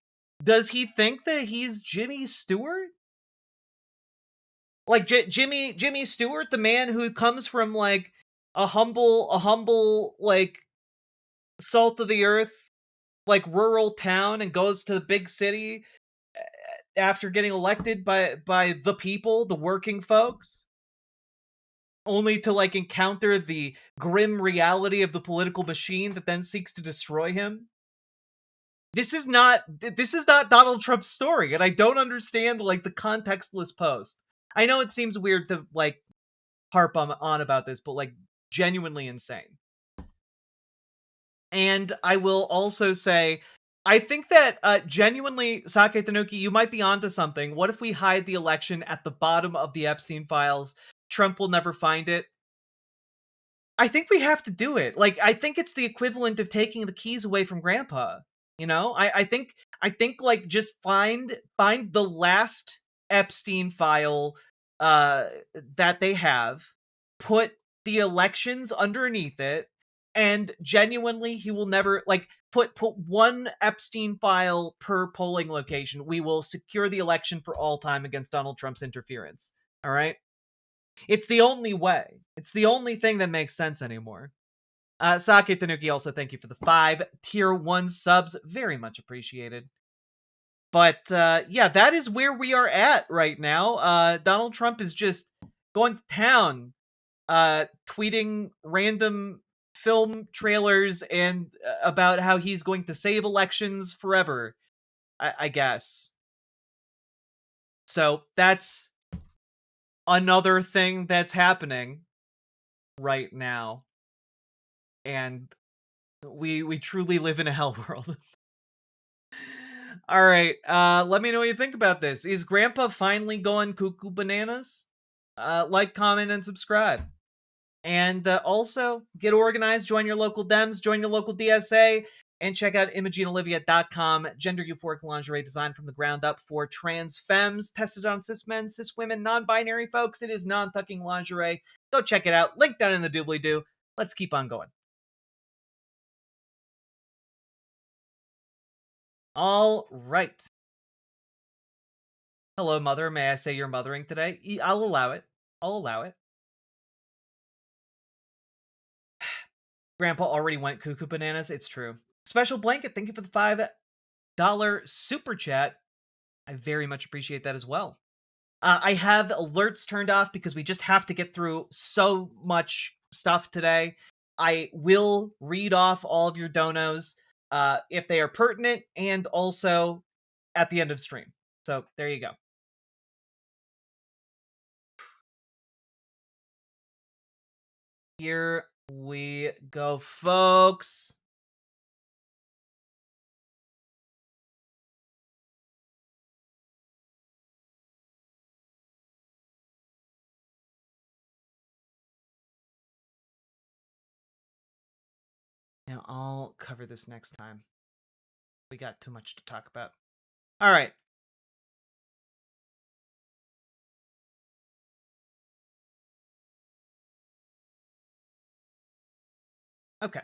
he think that he's Jimmy Stewart? Like, Jimmy Stewart, the man who comes from, like, a humble, like, salt of the earth, like, rural town, and goes to the big city after getting elected by the people, the working folks, only to, like, encounter the grim reality of the political machine that then seeks to destroy him. This is not Donald Trump's story, and I don't understand, like, the contextless post. I know it seems weird to like harp on about this, but like genuinely insane. And I will also say, I think that genuinely, Sake Tanuki, you might be onto something. What if we hide the election at the bottom of the Epstein files? Trump will never find it. I think we have to do it. Like, I think it's the equivalent of taking the keys away from Grandpa. You know, I think like just find the last Epstein file that they have, put the elections underneath it, and genuinely he will never like put one Epstein file per polling location. We will secure the election for all time against Donald Trump's interference. All right? It's the only way. It's the only thing that makes sense anymore. Sake Tanuki, also thank you for the 5 tier 1 subs. Very much appreciated. But yeah, that is where we are at right now. Donald Trump is just going to town, tweeting random film trailers and about how he's going to save elections forever, I guess. So that's another thing that's happening right now. And we truly live in a hell world. All right, let me know what you think about this. Is Grandpa finally going cuckoo bananas? Like, comment, and subscribe. And also, get organized, join your local Dems, join your local DSA, and check out ImogeneOlivia.com. Gender euphoric lingerie designed from the ground up for trans femmes, tested on cis men, cis women, non-binary folks. It is non-thucking lingerie. Go check it out. Link down in the doobly-doo. Let's keep on going. All right. Hello, mother. May I say you're mothering today? I'll allow it. I'll allow it. Grandpa already went cuckoo bananas. It's true. Special Blanket, thank you for the $5 super chat. I very much appreciate that as well. I have alerts turned off because we just have to get through so much stuff today. I will read off all of your donos if they are pertinent, and also at the end of stream. So there you go. Here we go, folks. Now, I'll cover this next time. We got too much to talk about. All right. Okay.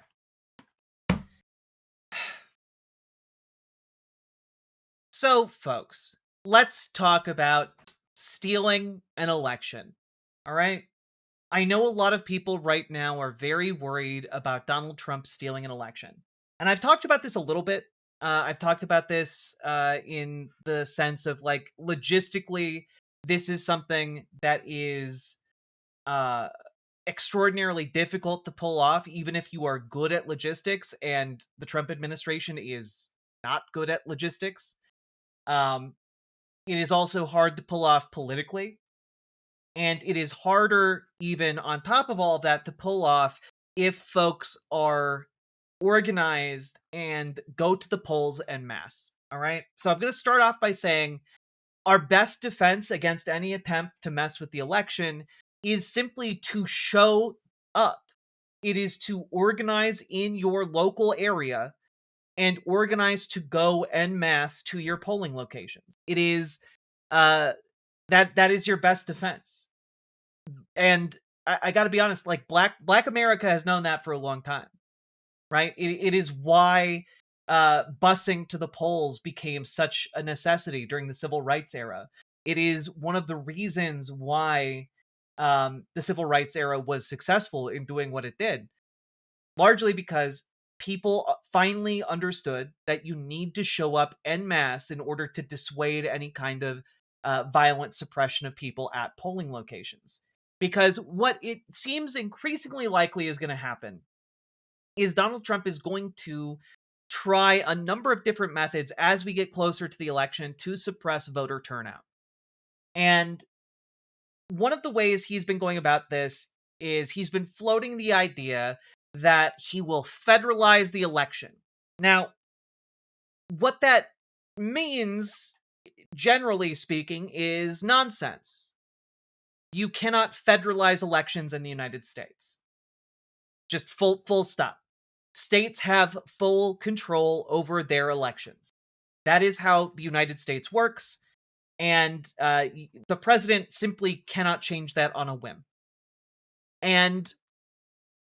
So, folks, let's talk about stealing an election. All right? I know a lot of people right now are very worried about Donald Trump stealing an election. And I've talked about this a little bit. I've talked about this in the sense of, like, logistically, this is something that is extraordinarily difficult to pull off, even if you are good at logistics, and the Trump administration is not good at logistics. It is also hard to pull off politically. And it is harder, even on top of all of that, to pull off if folks are organized and go to the polls en masse. All right. So I'm going to start off by saying our best defense against any attempt to mess with the election is simply to show up. It is to organize in your local area and organize to go en masse to your polling locations. It is that is your best defense. And I got to be honest, like Black America has known that for a long time, right? It is why busing to the polls became such a necessity during the civil rights era. It is one of the reasons why the civil rights era was successful in doing what it did, largely because people finally understood that you need to show up en masse in order to dissuade any kind of violent suppression of people at polling locations. Because what it seems increasingly likely is going to happen is Donald Trump is going to try a number of different methods as we get closer to the election to suppress voter turnout. And one of the ways he's been going about this is he's been floating the idea that he will federalize the election. Now, what that means, generally speaking, is nonsense. You cannot federalize elections in the United States. Just full stop. States have full control over their elections. That is how the United States works, and the president simply cannot change that on a whim. And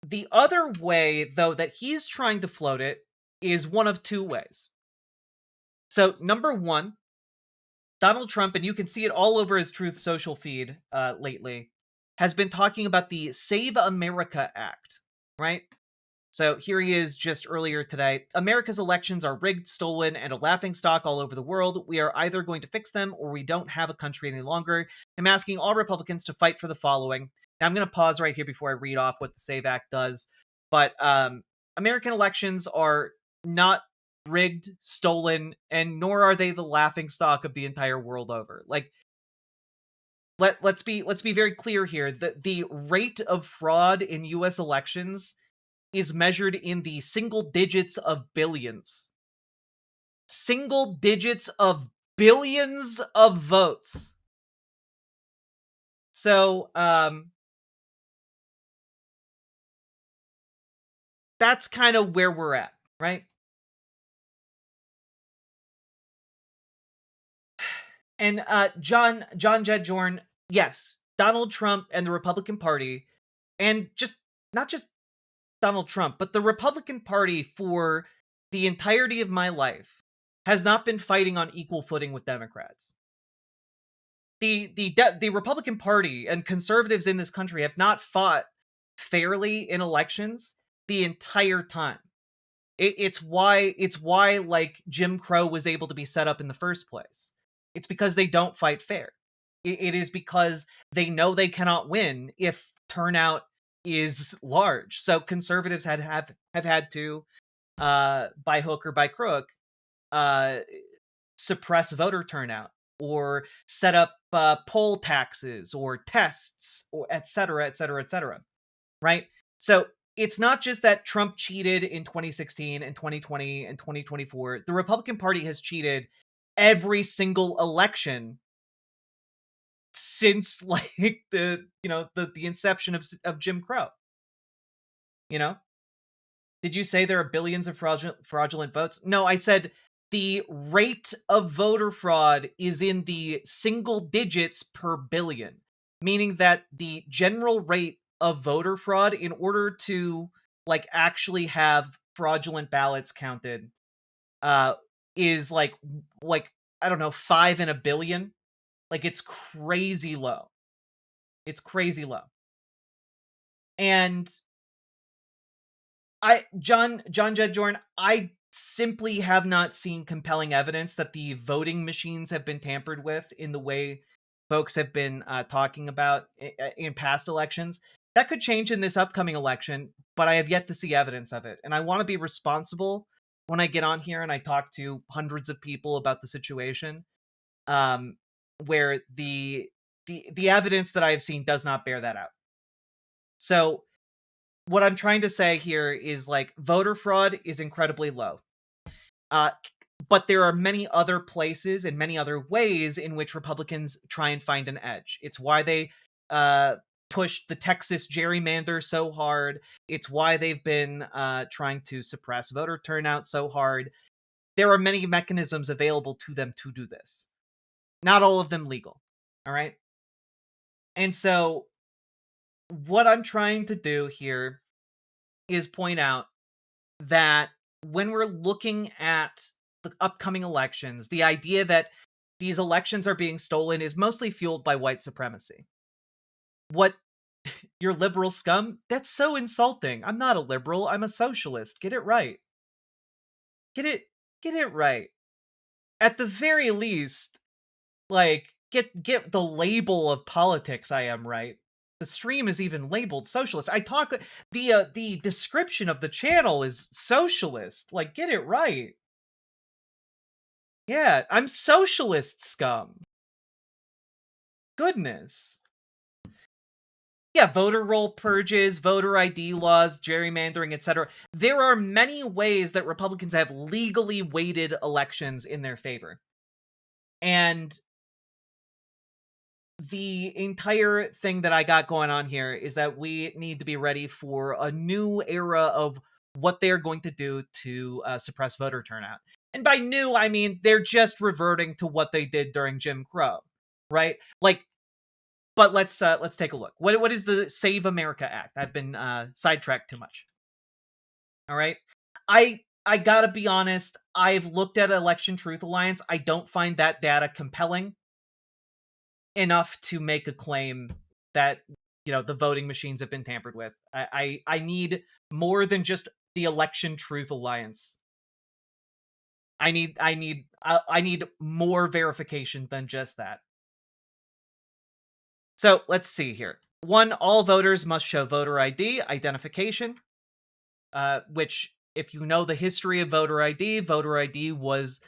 the other way, though, that he's trying to float it is one of two ways. So, number one, Donald Trump, and you can see it all over his Truth Social feed lately, has been talking about the Save America Act, right? So here he is just earlier today. America's elections are rigged, stolen, and a laughingstock all over the world. We are either going to fix them or we don't have a country any longer. I'm asking all Republicans to fight for the following. Now I'm going to pause right here before I read off what the Save Act does. But American elections are not rigged, stolen, and nor are they the laughingstock of the entire world over. Like, let's be very clear here. The rate of fraud in U.S. elections is measured in the single digits of billions. Single digits of billions of votes. So, that's kind of where we're at, right? And John Jedjorn, yes, Donald Trump and the Republican Party, and not just Donald Trump, but the Republican Party for the entirety of my life has not been fighting on equal footing with Democrats. The Republican Party and conservatives in this country have not fought fairly in elections the entire time. It's why like Jim Crow was able to be set up in the first place. It's because they don't fight fair. It is because they know they cannot win if turnout is large. So conservatives have had to, by hook or by crook, suppress voter turnout or set up poll taxes or tests or et cetera, right? So it's not just that Trump cheated in 2016 and 2020 and 2024. The Republican Party has cheated every single election since like the inception of Jim Crow. You know? Did you say there are billions of fraudulent votes? No, I said the rate of voter fraud is in the single digits per billion, meaning that the general rate of voter fraud, in order to like actually have fraudulent ballots counted, is like I don't know, 5 in a billion. Like, it's crazy low. It's crazy low. And John Jedjorn, I simply have not seen compelling evidence that the voting machines have been tampered with in the way folks have been talking about in past elections. That could change in this upcoming election, but I have yet to see evidence of it. And I want to be responsible when I get on here and I talk to hundreds of people about the situation, where the evidence that I have seen does not bear that out. So what I'm trying to say here is, like, voter fraud is incredibly low. But there are many other places and many other ways in which Republicans try and find an edge. It's why they pushed the Texas gerrymander so hard. It's why they've been trying to suppress voter turnout so hard. There are many mechanisms available to them to do this. Not all of them legal. All right? And so what I'm trying to do here is point out that when we're looking at the upcoming elections, the idea that these elections are being stolen is mostly fueled by white supremacy. What, you're liberal scum? That's so insulting. I'm not a liberal. I'm a socialist. Get it right. Get it right. At the very least, like, get the label of politics I am right. The stream is even labeled socialist. The description of the channel is socialist. Like, get it right. Yeah, I'm socialist scum. Goodness. Yeah, voter roll purges, voter ID laws, gerrymandering, etc. There are many ways that Republicans have legally weighted elections in their favor. And the entire thing that I got going on here is that we need to be ready for a new era of what they're going to do to suppress voter turnout. And by new, I mean they're just reverting to what they did during Jim Crow, right? Like, but let's take a look. What is the Save America Act? I've been sidetracked too much. All right, I gotta be honest. I've looked at Election Truth Alliance. I don't find that data compelling enough to make a claim that, you know, the voting machines have been tampered with. I need more than just the Election Truth Alliance. I need more verification than just that. So let's see here. 1, all voters must show voter ID identification, which, if you know the history of voter ID was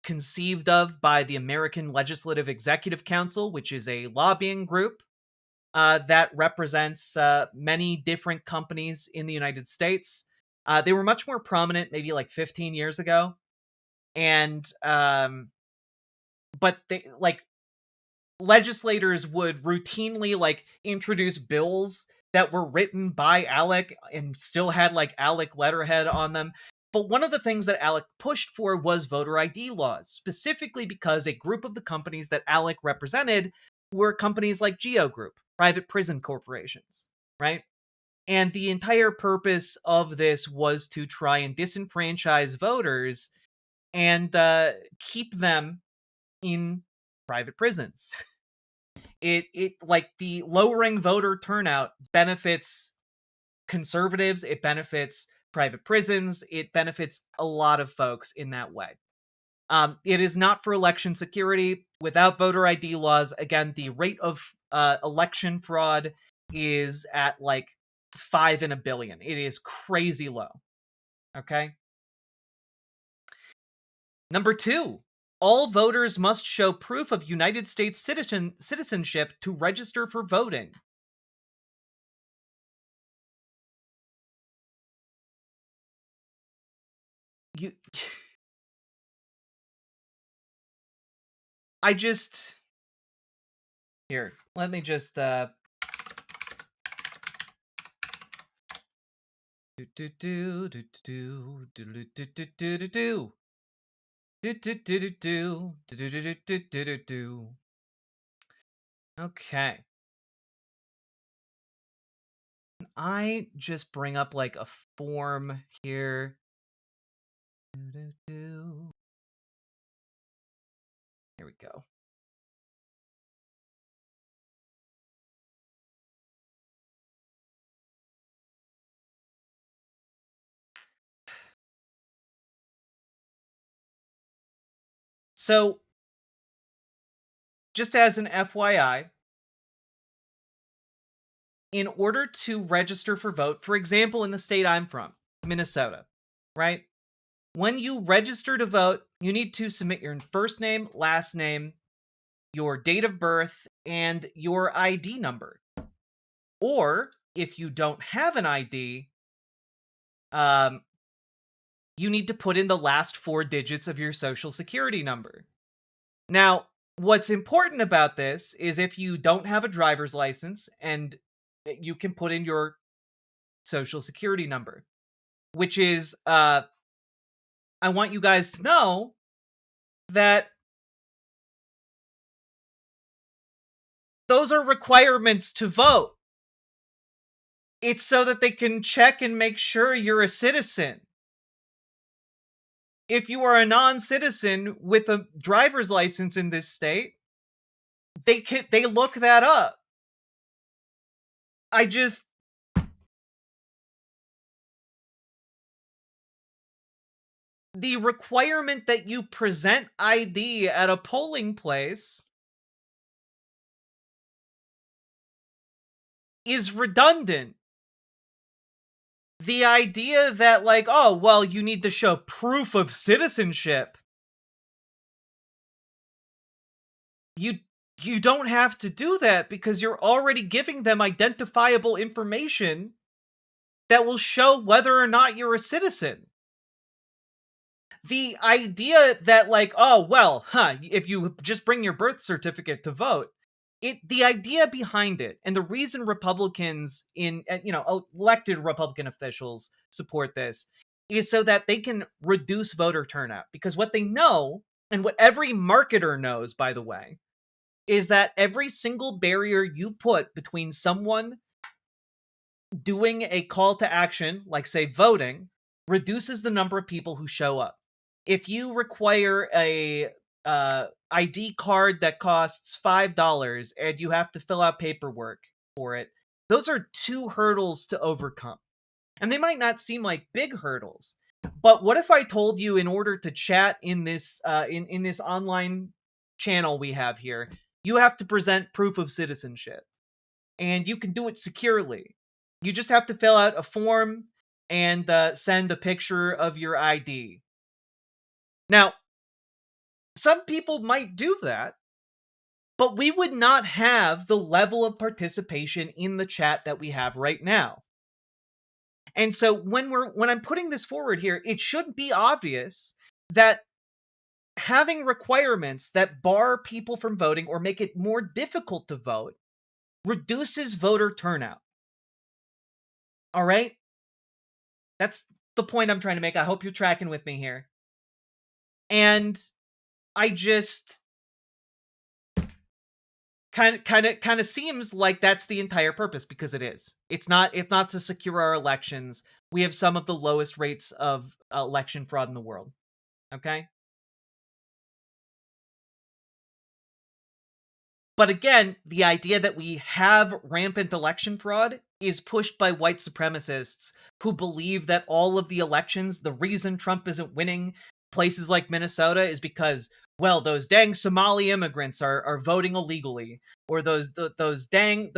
conceived of by the American Legislative Executive Council, which is a lobbying group that represents many different companies in the United States. They were much more prominent maybe like 15 years ago. And, but they, like, legislators would routinely, like, introduce bills that were written by ALEC and still had, like, ALEC letterhead on them. But one of the things that ALEC pushed for was voter ID laws, specifically because a group of the companies that ALEC represented were companies like Geo Group, private prison corporations, right? And the entire purpose of this was to try and disenfranchise voters and keep them in private prisons. It like, the lowering voter turnout benefits conservatives, it benefits private prisons, it benefits a lot of folks in that way. It is not for election security. Without voter ID laws, again, the rate of election fraud is at like 5 in a billion. It is crazy low. Okay. Number 2, all voters must show proof of United States citizenship to register for voting. I just... Here, let me just... Okay. I just bring up like a form here. Here we go. So, just as an FYI, in order to register for vote, for example, in the state I'm from, Minnesota, right? When you register to vote, you need to submit your first name, last name, your date of birth, and your ID number. Or, if you don't have an ID, you need to put in the last 4 digits of your social security number. Now, what's important about this is if you don't have a driver's license, and you can put in your social security number, which is, I want you guys to know that those are requirements to vote. It's so that they can check and make sure you're a citizen. If you are a non-citizen with a driver's license in this state, they look that up. The requirement that you present ID at a polling place is redundant. The idea that, like, oh, well, you need to show proof of citizenship. You don't have to do that because you're already giving them identifiable information that will show whether or not you're a citizen. The idea that, like, oh, well, if you just bring your birth certificate to vote, the idea behind it, and the reason Republicans elected Republican officials support this, is so that they can reduce voter turnout. Because what they know, and what every marketer knows, by the way, is that every single barrier you put between someone doing a call to action, like, say, voting, reduces the number of people who show up. If you require a ID card that costs $5 and you have to fill out paperwork for it, those are 2 hurdles to overcome. And they might not seem like big hurdles, but what if I told you, in order to chat in this in this online channel we have here, you have to present proof of citizenship, and you can do it securely. You just have to fill out a form and send a picture of your ID. Now, some people might do that, but we would not have the level of participation in the chat that we have right now. And so when I'm putting this forward here, it should be obvious that having requirements that bar people from voting or make it more difficult to vote reduces voter turnout. All right? That's the point I'm trying to make. I hope you're tracking with me here. And I just kind of seems like that's the entire purpose, because it is. It's not to secure our elections. We have some of the lowest rates of election fraud in the world. Okay? But again, the idea that we have rampant election fraud is pushed by white supremacists who believe that all of the elections, the reason Trump isn't winning places like Minnesota is because, well, those dang Somali immigrants are voting illegally, or those dang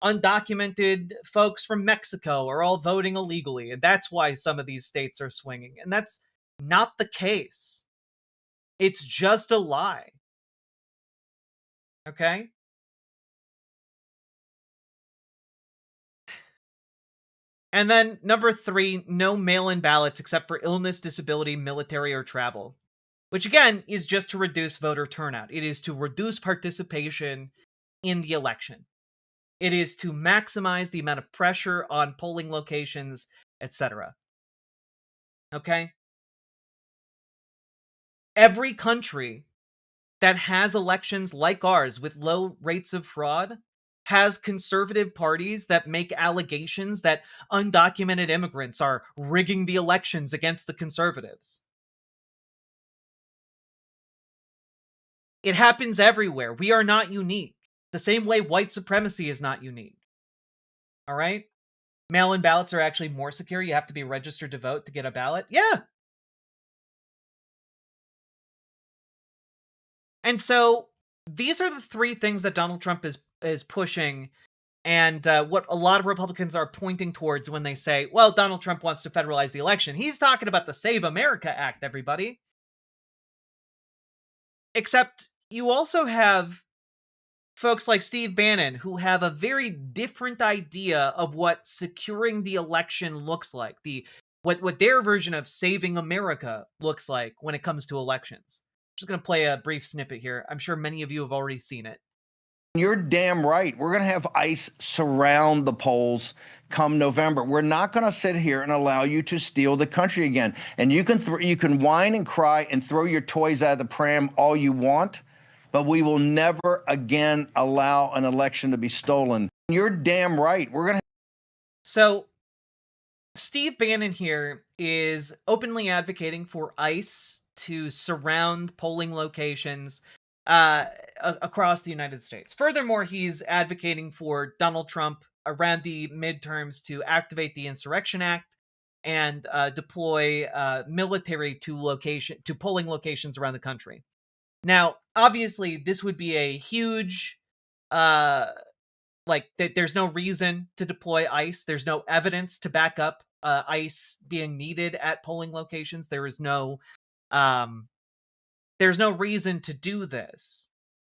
undocumented folks from Mexico are all voting illegally, and that's why some of these states are swinging. And that's not the case. It's just a lie. Okay? And then number 3, no mail-in ballots except for illness, disability, military, or travel. Which again is just to reduce voter turnout. It is to reduce participation in the election. It is to maximize the amount of pressure on polling locations, etc. Okay? Every country that has elections like ours with low rates of fraud has conservative parties that make allegations that undocumented immigrants are rigging the elections against the conservatives. It happens everywhere. We are not unique. The same way white supremacy is not unique. All right? Mail-in ballots are actually more secure. You have to be registered to vote to get a ballot. Yeah. And so these are the 3 things that Donald Trump is pushing, and what a lot of Republicans are pointing towards when they say, well, Donald Trump wants to federalize the election. He's talking about the Save America Act, everybody. Except you also have folks like Steve Bannon who have a very different idea of what securing the election looks like, what their version of saving America looks like when it comes to elections. I'm just going to play a brief snippet here. I'm sure many of you have already seen it. You're damn right. We're going to have ICE surround the polls come November. We're not going to sit here and allow you to steal the country again. And you can whine and cry and throw your toys out of the pram all you want, but we will never again allow an election to be stolen. You're damn right. We're going to. So Steve Bannon here is openly advocating for ICE to surround polling locations across the United States. Furthermore, he's advocating for Donald Trump around the midterms to activate the Insurrection Act and deploy military to polling locations around the country. Now, obviously, this would be a huge, there's no reason to deploy ICE. There's no evidence to back up ICE being needed at polling locations. There's no reason to do this.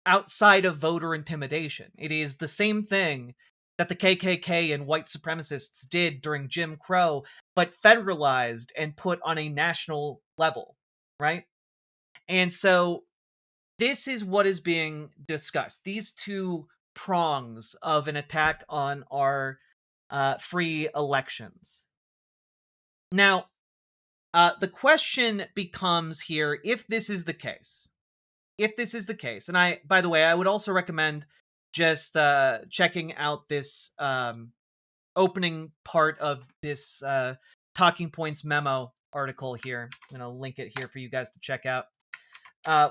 outside of voter intimidation. It is the same thing that the KKK and white supremacists did during Jim Crow, but federalized and put on a national level, right? And so this is what is being discussed. These two prongs of an attack on our free elections. Now, the question becomes here, if this is the case, and by the way, I would also recommend just checking out this opening part of this Talking Points memo article here. I'm going to link it here for you guys to check out,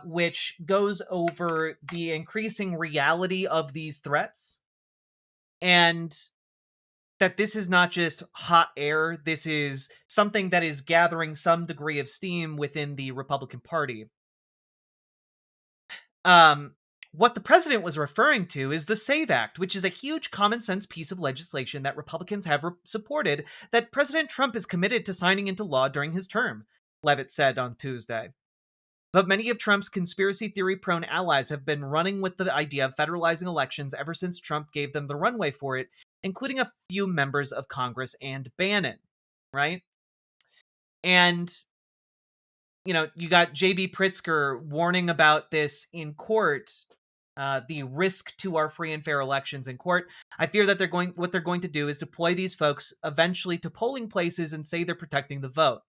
which goes over the increasing reality of these threats, and that this is not just hot air. This is something that is gathering some degree of steam within the Republican Party. What the president was referring to is the SAVE Act, which is a huge common sense piece of legislation that Republicans have supported that President Trump is committed to signing into law during his term, Levitt said on Tuesday. But many of Trump's conspiracy theory-prone allies have been running with the idea of federalizing elections ever since Trump gave them the runway for it, including a few members of Congress and Bannon, right? And you know, you got J.B. Pritzker warning about this in court, the risk to our free and fair elections in court. I fear that what they're going to do is deploy these folks eventually to polling places and say they're protecting the vote.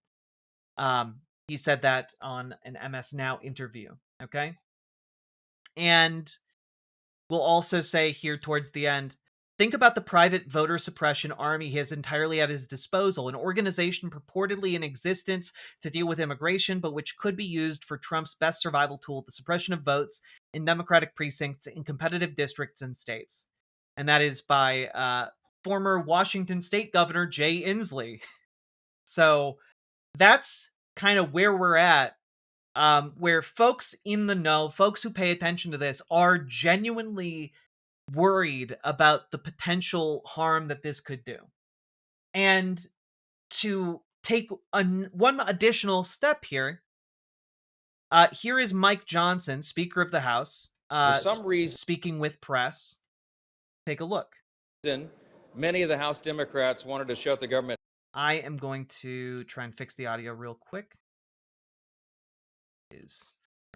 He said that on an MS Now interview, okay? And we'll also say here towards the end, think about the private voter suppression army he has entirely at his disposal, an organization purportedly in existence to deal with immigration, but which could be used for Trump's best survival tool, the suppression of votes in Democratic precincts in competitive districts and states. And that is by former Washington State Governor Jay Inslee. So that's kind of where we're at, where folks in the know, folks who pay attention to this, are genuinely worried about the potential harm that this could do. And to take one additional step here, here is Mike Johnson, Speaker of the House, for some reason, speaking with press. Take a look. Many of the House Democrats wanted to shut the government I am going to try and fix the audio real quick.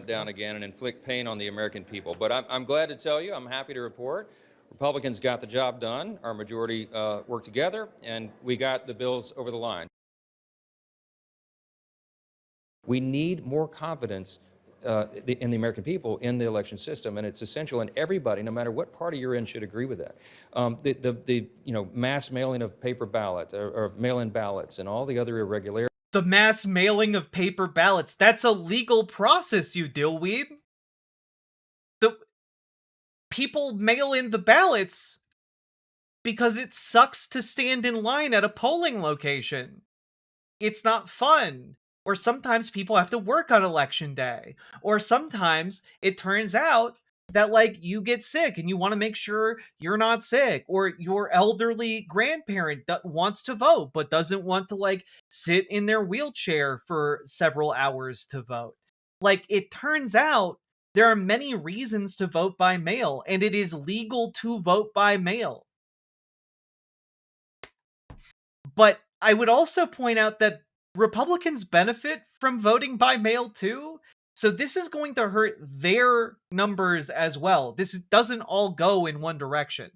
Down again and inflict pain on the American people. But I'm glad to tell you, I'm happy to report, Republicans got the job done. Our majority worked together, and we got the bills over the line. We need more confidence in the American people in the election system, and it's essential, and everybody, no matter what party you're in, should agree with that. The mass mailing of paper ballots or mail-in ballots and all the other irregularities. The mass mailing of paper ballots, that's a legal process, you dillweed. The people mail in the ballots because it sucks to stand in line at a polling location. It's not fun. Or sometimes people have to work on election day. Or sometimes it turns out that, like, you get sick and you want to make sure you're not sick. Or your elderly grandparent wants to vote but doesn't want to, like, sit in their wheelchair for several hours to vote. Like, it turns out there are many reasons to vote by mail, and it is legal to vote by mail. But I would also point out that Republicans benefit from voting by mail too, so this is going to hurt their numbers as well. This doesn't all go in one direction.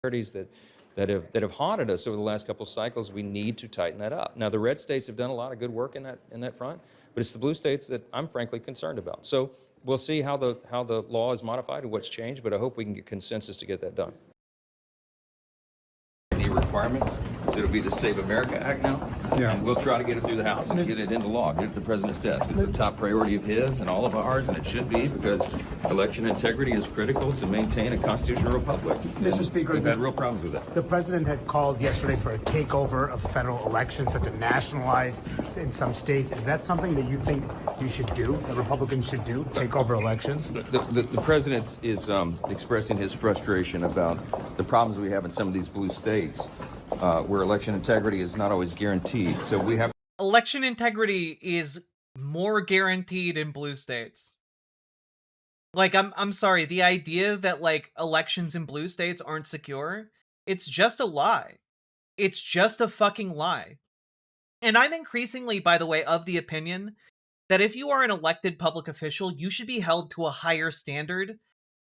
That have haunted us over the last couple of cycles, we need to tighten that up. Now, the red states have done a lot of good work in that front, but it's the blue states that I'm frankly concerned about. So we'll see how the law is modified and what's changed, but I hope we can get consensus to get that done. Any requirements? It'll be the Save America Act now, and we'll try to get it through the House and get it into law, get it to the President's desk. It's a top priority of his and all of ours, and it should be, because election integrity is critical to maintain a constitutional republic. Mr. Speaker, we've had real problems with that. The President had called yesterday for a takeover of federal elections, to nationalize in some states. Is that something that you think you should do, that Republicans should do, take over elections? The President is expressing his frustration about the problems we have in some of these blue states, where election integrity is not always guaranteed. So we have election integrity is more guaranteed in blue states. Like, I'm sorry, the idea that, like, elections in blue states aren't secure, it's just a lie. It's just a fucking lie. And I'm increasingly, by the way, of the opinion that if you are an elected public official, you should be held to a higher standard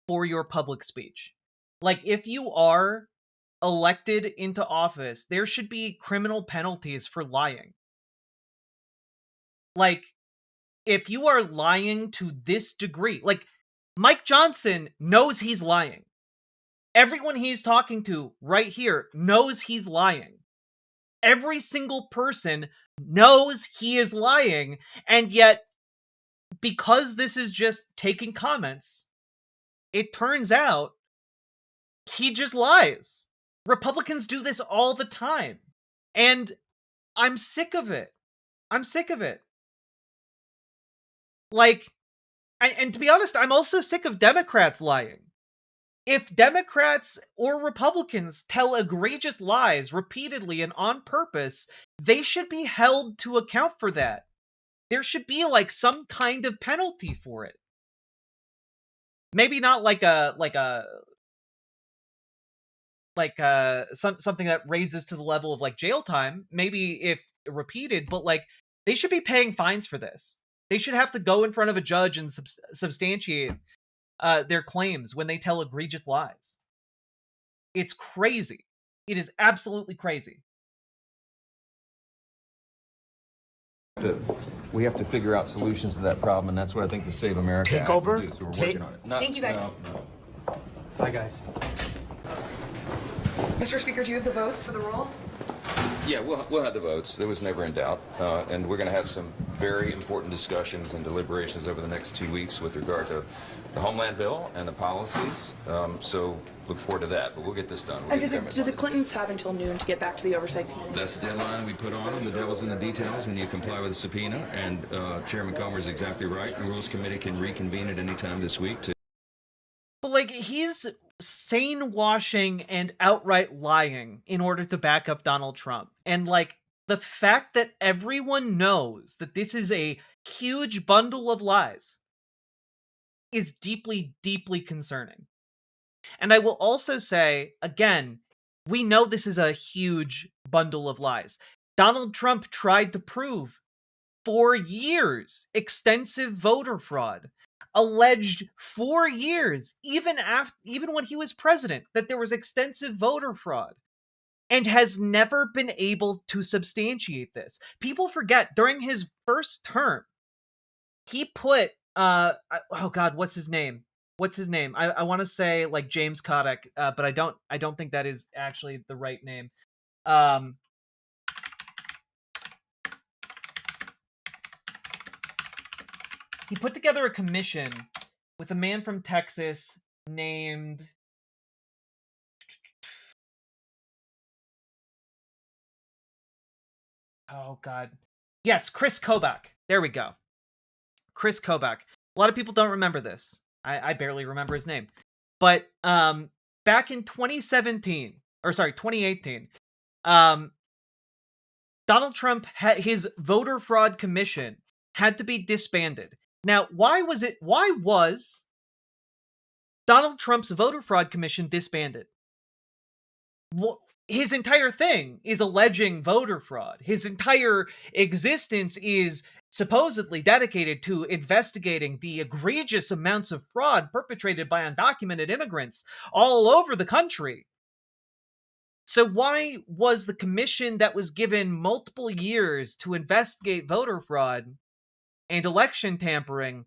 for your public speech. Like, if you are elected into office, there should be criminal penalties for lying. Like, if you are lying to this degree, like, Mike Johnson knows he's lying. Everyone he's talking to right here knows he's lying. Every single person knows he is lying, and yet, because this is just taking comments, it turns out he just lies. Republicans do this all the time. And I'm sick of it. I'm sick of it. Like, and to be honest, I'm also sick of Democrats lying. If Democrats or Republicans tell egregious lies repeatedly and on purpose, they should be held to account for that. There should be, like, some kind of penalty for it. Maybe not something that raises to the level of, like, jail time, maybe if repeated, but, like, they should be paying fines for this. They should have to go in front of a judge and substantiate their claims when they tell egregious lies. It's crazy. It is absolutely crazy. We have to figure out solutions to that problem, and that's what I think the Save America Act will do, so we're working on it. Thank you, guys. No. Bye, guys. Mr. Speaker, do you have the votes for the roll? Yeah, we'll have the votes. That was never in doubt. And we're going to have some very important discussions and deliberations over the next 2 weeks with regard to the Homeland Bill and the policies. So look forward to that. But we'll get this done. And do the Clintons have until noon to get back to the Oversight Committee? That's the deadline we put on them. The devil's in the details when you comply with the subpoena. And Chairman Comer is exactly right. The Rules Committee can reconvene at any time this week to... But, like, he's sane washing and outright lying in order to back up Donald Trump. And, like, the fact that everyone knows that this is a huge bundle of lies is deeply, deeply concerning. And I will also say, again, we know this is a huge bundle of lies. Donald Trump tried to prove for years extensive voter fraud. Alleged for years, even when he was president, that there was extensive voter fraud, and has never been able to substantiate this. People forget, during his first term, he put oh god, what's his name? I want to say, like, James Kodak, but I don't think that is actually the right name. He put together a commission with a man from Texas named... Oh, God. Yes, Chris Kobach. There we go. Chris Kobach. A lot of people don't remember this. I barely remember his name. But back in 2018, Donald Trump had his voter fraud commission had to be disbanded. Now, why was Donald Trump's voter fraud commission disbanded? His entire thing is alleging voter fraud. His entire existence is supposedly dedicated to investigating the egregious amounts of fraud perpetrated by undocumented immigrants all over the country. So why was the commission that was given multiple years to investigate voter fraud and election tampering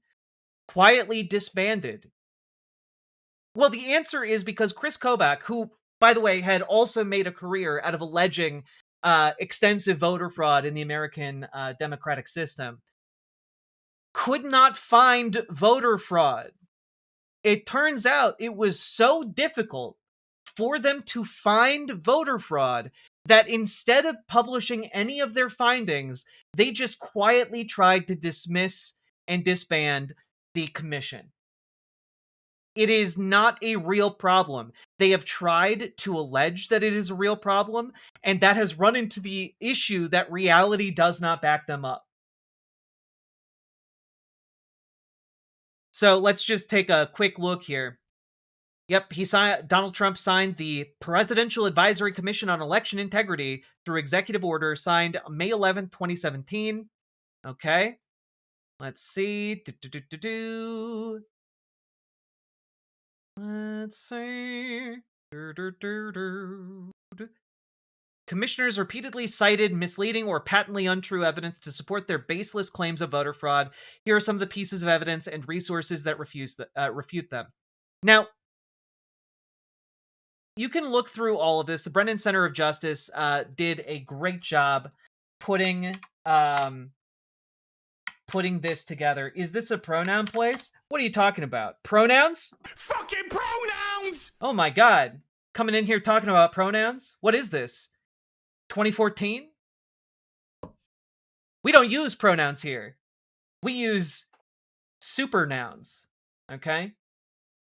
quietly disbanded? Well, the answer is because Chris Kobach, who, by the way, had also made a career out of alleging extensive voter fraud in the American democratic system, could not find voter fraud. It turns out it was so difficult for them to find voter fraud that instead of publishing any of their findings, they just quietly tried to dismiss and disband the commission. It is not a real problem. They have tried to allege that it is a real problem, and that has run into the issue that reality does not back them up. So let's just take a quick look here. Yep, Donald Trump signed the Presidential Advisory Commission on Election Integrity through executive order signed May 11th, 2017. Okay. Let's see. Let's see. Commissioners repeatedly cited misleading or patently untrue evidence to support their baseless claims of voter fraud. Here are some of the pieces of evidence and resources that refute them. Now, you can look through all of this. The Brennan Center of Justice did a great job putting this together. Is this a pronoun place? What are you talking about? Pronouns? Fucking pronouns! Oh my god. Coming in here talking about pronouns? What is this? 2014? We don't use pronouns here. We use supernouns. Okay?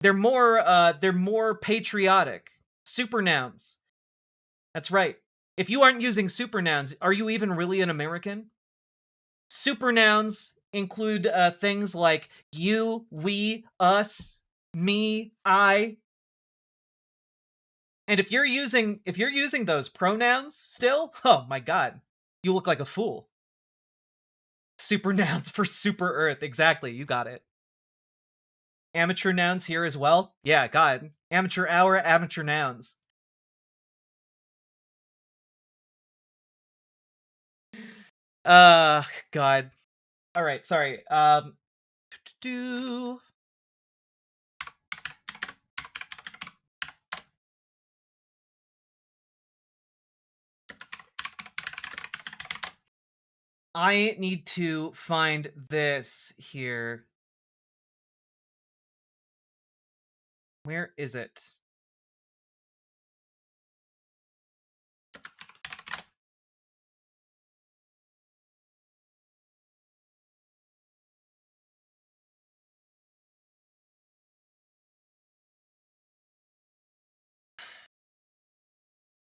They're more patriotic. Supernouns. That's right. If you aren't using supernouns, are you even really an American? Supernouns include things like you, we, us, me, I. And if you're using those pronouns still, oh my god, you look like a fool. Supernouns for super Earth, exactly, you got it. Amateur nouns here as well. Yeah, god. Amateur hour, amateur nouns. God. All right, sorry. I need to find this here. Where is it?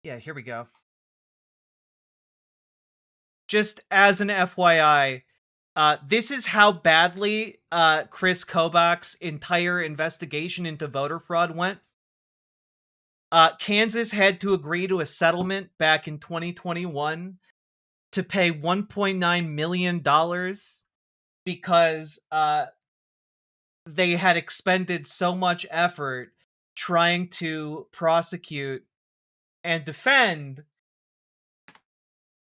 Yeah, here we go. Just as an FYI, this is how badly Chris Kobach's entire investigation into voter fraud went. Kansas had to agree to a settlement back in 2021 to pay $1.9 million because they had expended so much effort trying to prosecute and defend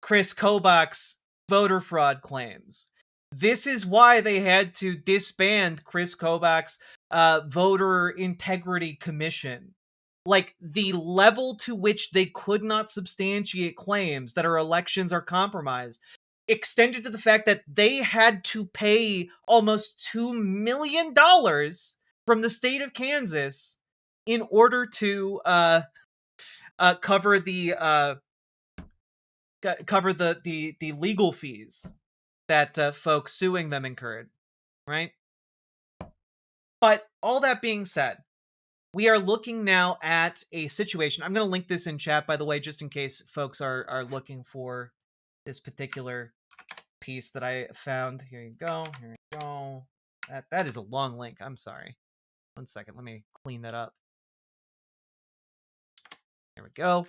Chris Kobach's voter fraud claims. This is why they had to disband Chris Kobach's voter integrity commission. Like, the level to which they could not substantiate claims that our elections are compromised extended to the fact that they had to pay almost $2 million from the state of Kansas in order to cover the legal fees that folks suing them incurred, right? But all that being said, we are looking now at a situation. I'm going to link this in chat, by the way, just in case folks are looking for this particular piece that I found. Here you go. Here you go. That is a long link. I'm sorry. One second. Let me clean that up. There we go.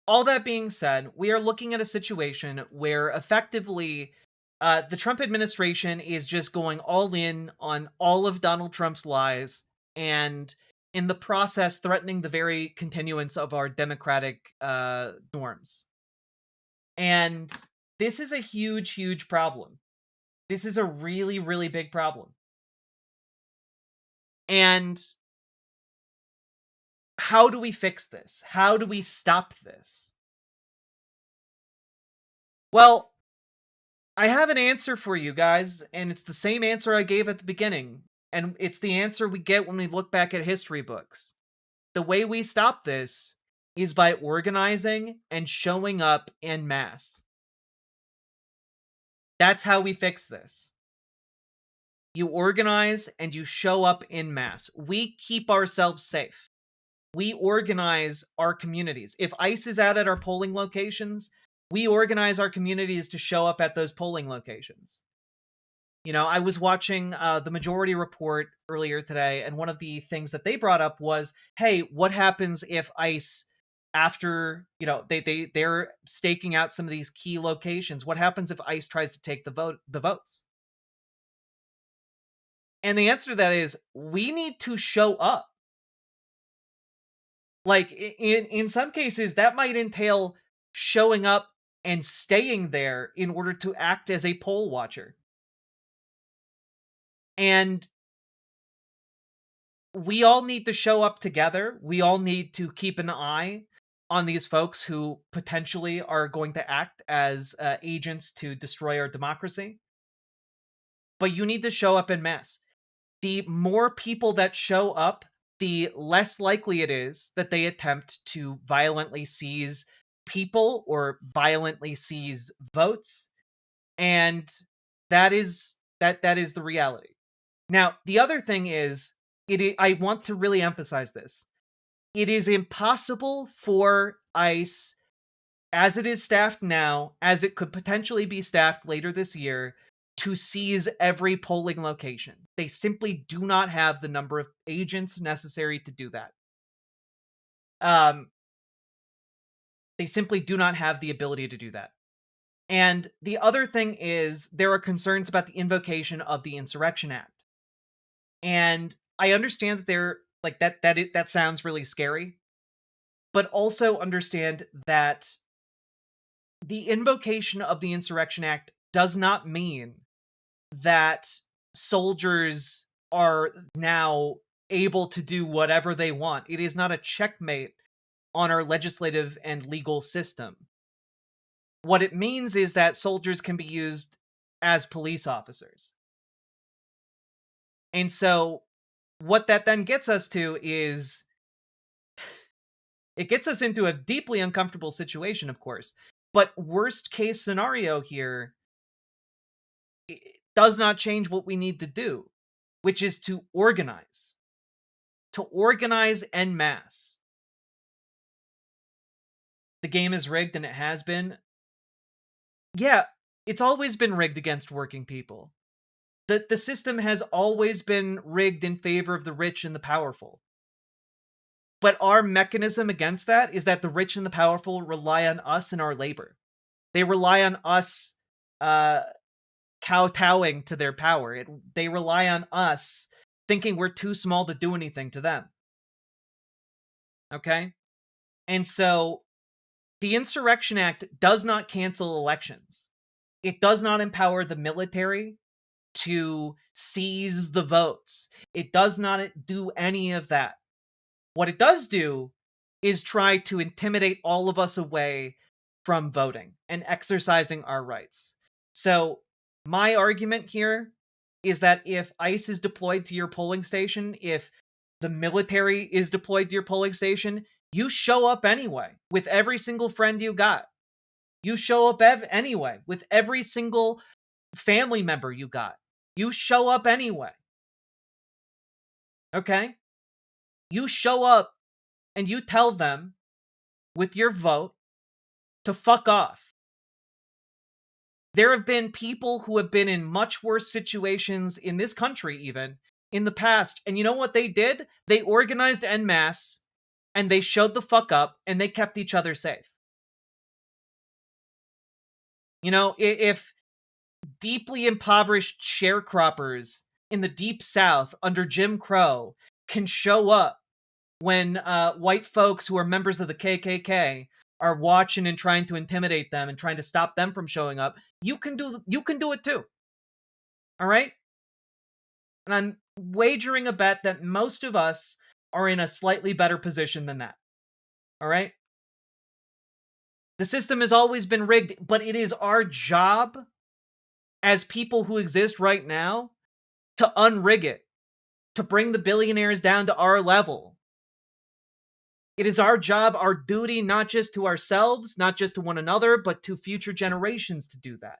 All that being said, we are looking at a situation where effectively the Trump administration is just going all in on all of Donald Trump's lies and in the process threatening the very continuance of our democratic norms. And this is a huge, huge problem. This is a really, really big problem. And how do we fix this? How do we stop this? Well, I have an answer for you guys, and it's the same answer I gave at the beginning. And it's the answer we get when we look back at history books. The way we stop this is by organizing and showing up en masse. That's how we fix this. You organize and you show up en masse. We keep ourselves safe. we organize our communities. If ICE is out at our polling locations, we organize our communities to show up at those polling locations. You know, I was watching the Majority Report earlier today, and one of the things that they brought up was, hey, what happens if ICE, after, you know, they're staking out some of these key locations, what happens if ICE tries to take the votes? And the answer to that is, we need to show up. Like, in some cases, that might entail showing up and staying there in order to act as a poll watcher. And we all need to show up together. We all need to keep an eye on these folks who potentially are going to act as agents to destroy our democracy. But you need to show up en masse. The more people that show up, the less likely it is that they attempt to violently seize people or violently seize votes. And that is the reality. Now, the other thing is, I want to really emphasize this. It is impossible for ICE, as it is staffed now, as it could potentially be staffed later this year, to seize every polling location. They simply do not have the number of agents necessary to do that. They simply do not have the ability to do that. And the other thing is, there are concerns about the invocation of the Insurrection Act. And I understand that they're like that sounds really scary, but also understand that the invocation of the Insurrection Act does not mean that soldiers are now able to do whatever they want. It is not a checkmate on our legislative and legal system. What it means is that soldiers can be used as police officers. And so what that then gets us to is, it gets us into a deeply uncomfortable situation, of course. But worst case scenario here, it does not change what we need to do, which is to organize. To organize en masse. The game is rigged, and it has been. Yeah, it's always been rigged against working people. The system has always been rigged in favor of the rich and the powerful. But our mechanism against that is that the rich and the powerful rely on us and our labor. They rely on us kowtowing to their power. They rely on us thinking we're too small to do anything to them. Okay? And so the Insurrection Act does not cancel elections. It does not empower the military to seize the votes. It does not do any of that. What it does do is try to intimidate all of us away from voting and exercising our rights. So my argument here is that if ICE is deployed to your polling station, if the military is deployed to your polling station, you show up anyway with every single friend you got. You show up anyway with every single family member you got. You show up anyway. Okay? You show up and you tell them with your vote to fuck off. There have been people who have been in much worse situations in this country, even in the past. And you know what they did? They organized en masse and they showed the fuck up and they kept each other safe. You know, if deeply impoverished sharecroppers in the Deep South under Jim Crow can show up when white folks who are members of the KKK are watching and trying to intimidate them and trying to stop them from showing up, you can do it too. All right? And I'm wagering a bet that most of us are in a slightly better position than that. All right? The system has always been rigged, but it is our job as people who exist right now to unrig it, to bring the billionaires down to our level. It is our job, our duty, not just to ourselves, not just to one another, but to future generations to do that.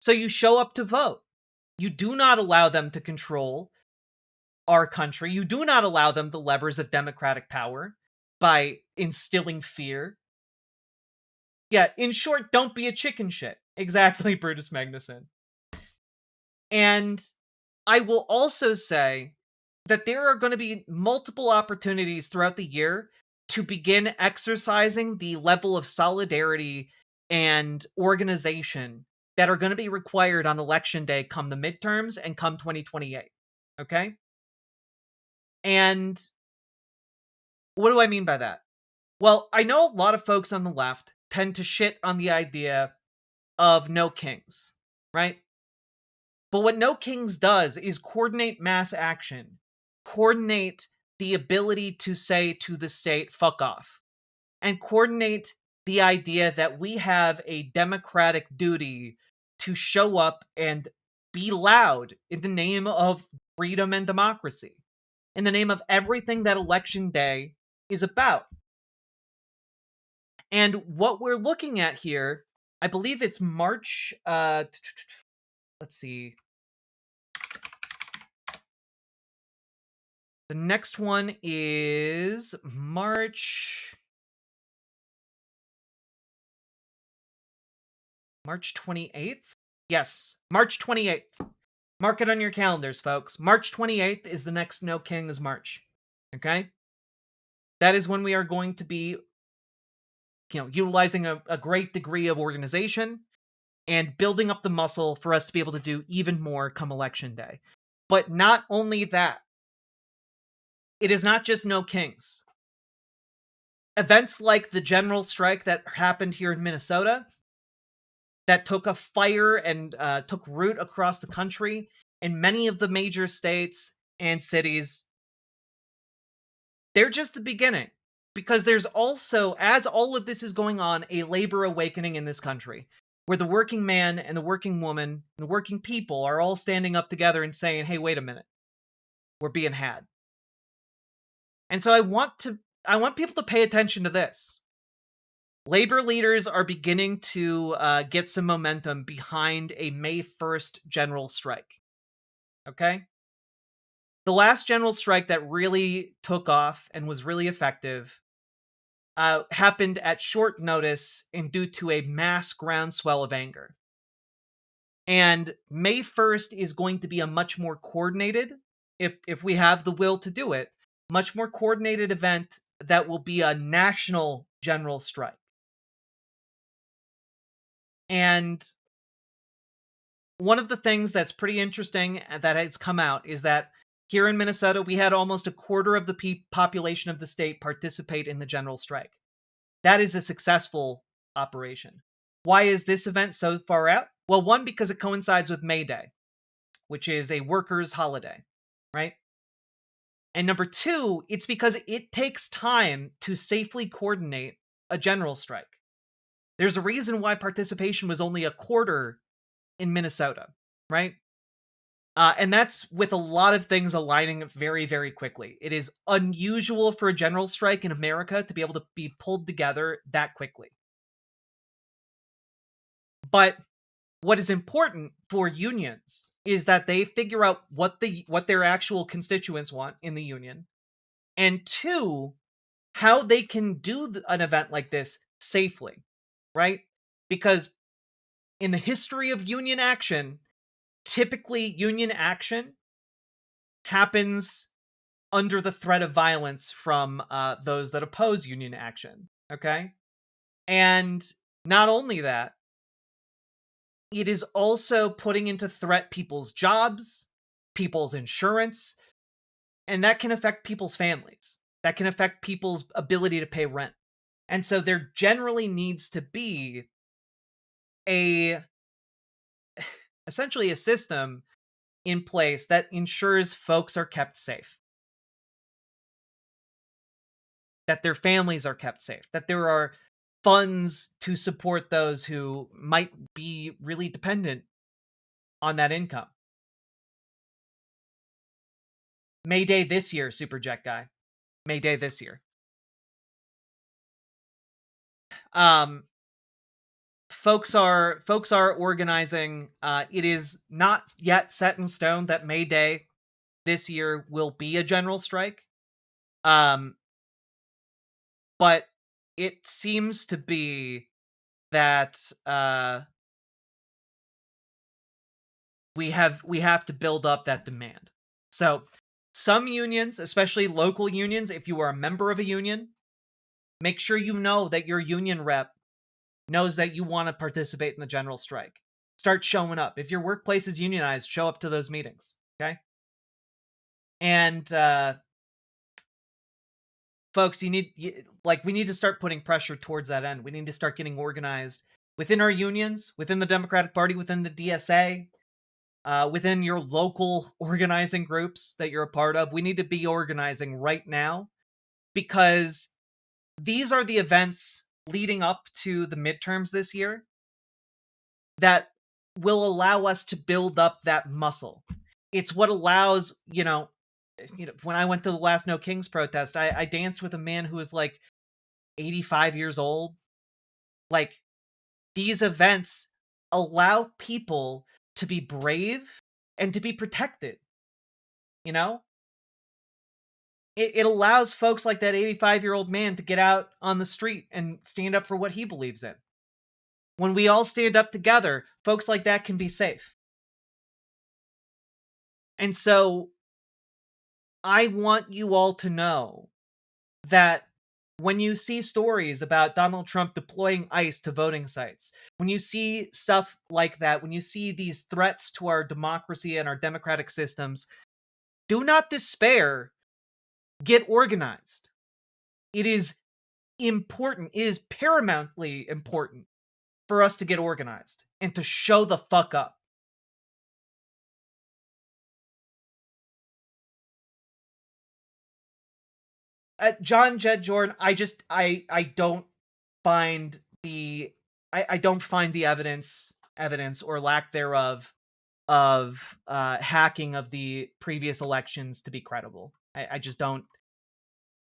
So you show up to vote. You do not allow them to control our country. You do not allow them the levers of democratic power by instilling fear. Yeah, in short, don't be a chicken shit. Exactly, Brutus Magnuson. And I will also say that there are going to be multiple opportunities throughout the year to begin exercising the level of solidarity and organization that are going to be required on election day come the midterms and come 2028. Okay? And what do I mean by that? Well, I know a lot of folks on the left tend to shit on the idea of no kings, right? But what No Kings does is coordinate mass action, coordinate the ability to say to the state, fuck off, and coordinate the idea that we have a democratic duty to show up and be loud in the name of freedom and democracy, in the name of everything that election day is about. And what we're looking at here, I believe it's March, let's see. The next one is March 28th? Yes, March 28th. Mark it on your calendars, folks. March 28th is the next No Kings March. Okay? That is when we are going to be, utilizing a great degree of organization and building up the muscle for us to be able to do even more come election day. But not only that, it is not just No Kings. Events like the general strike that happened here in Minnesota, that took a fire and took root across the country in many of the major states and cities, they're just the beginning. Because there's also, as all of this is going on, a labor awakening in this country, where the working man and the working woman and the working people are all standing up together and saying, hey, wait a minute, we're being had. And so I want people to pay attention to this. Labor leaders are beginning to get some momentum behind a May 1st general strike. Okay? The last general strike that really took off and was really effective happened at short notice and due to a mass groundswell of anger. And May 1st is going to be a much more coordinated, if we have the will to do it, much more coordinated event that will be a national general strike. And one of the things that's pretty interesting that has come out is that here in Minnesota, we had almost a quarter of the population of the state participate in the general strike. That is a successful operation. Why is this event so far out? Well, one, because it coincides with May Day, which is a workers' holiday, right? And number two, it's because it takes time to safely coordinate a general strike. There's a reason why participation was only a quarter in Minnesota, right? And that's with a lot of things aligning very, very quickly. It is unusual for a general strike in America to be able to be pulled together that quickly. But what is important for unions is that they figure out what their actual constituents want in the union, and two, how they can do an event like this safely, right? Because in the history of union action, typically union action happens under the threat of violence from those that oppose union action, okay? And not only that, it is also putting into threat people's jobs, people's insurance, and that can affect people's families. That can affect people's ability to pay rent. And so there generally needs to be essentially a system in place that ensures folks are kept safe. That their families are kept safe. That there are funds to support those who might be really dependent on that income. May Day this year, Superjet guy. May Day this year. Folks are organizing. It is not yet set in stone that May Day this year will be a general strike. But it seems to be that we have to build up that demand. So some unions, especially local unions, if you are a member of a union, make sure you know that your union rep knows that you want to participate in the general strike. Start showing up. If your workplace is unionized, show up to those meetings, okay? And folks, we need to start putting pressure towards that end. We need to start getting organized within our unions, within the Democratic Party, within the DSA, within your local organizing groups that you're a part of. We need to be organizing right now, because these are the events leading up to the midterms this year that will allow us to build up that muscle. It's what allows, when I went to the last No Kings protest, I danced with a man who was like 85 years old. Like, these events allow people to be brave and to be protected. It allows folks like that 85-year-old man to get out on the street and stand up for what he believes in. When we all stand up together, folks like that can be safe. And so I want you all to know that when you see stories about Donald Trump deploying ICE to voting sites, when you see stuff like that, when you see these threats to our democracy and our democratic systems, do not despair. Get organized. It is important. It is paramountly important for us to get organized and to show the fuck up. John Jed Jordan, I don't find the evidence or lack thereof of hacking of the previous elections to be credible. I just don't.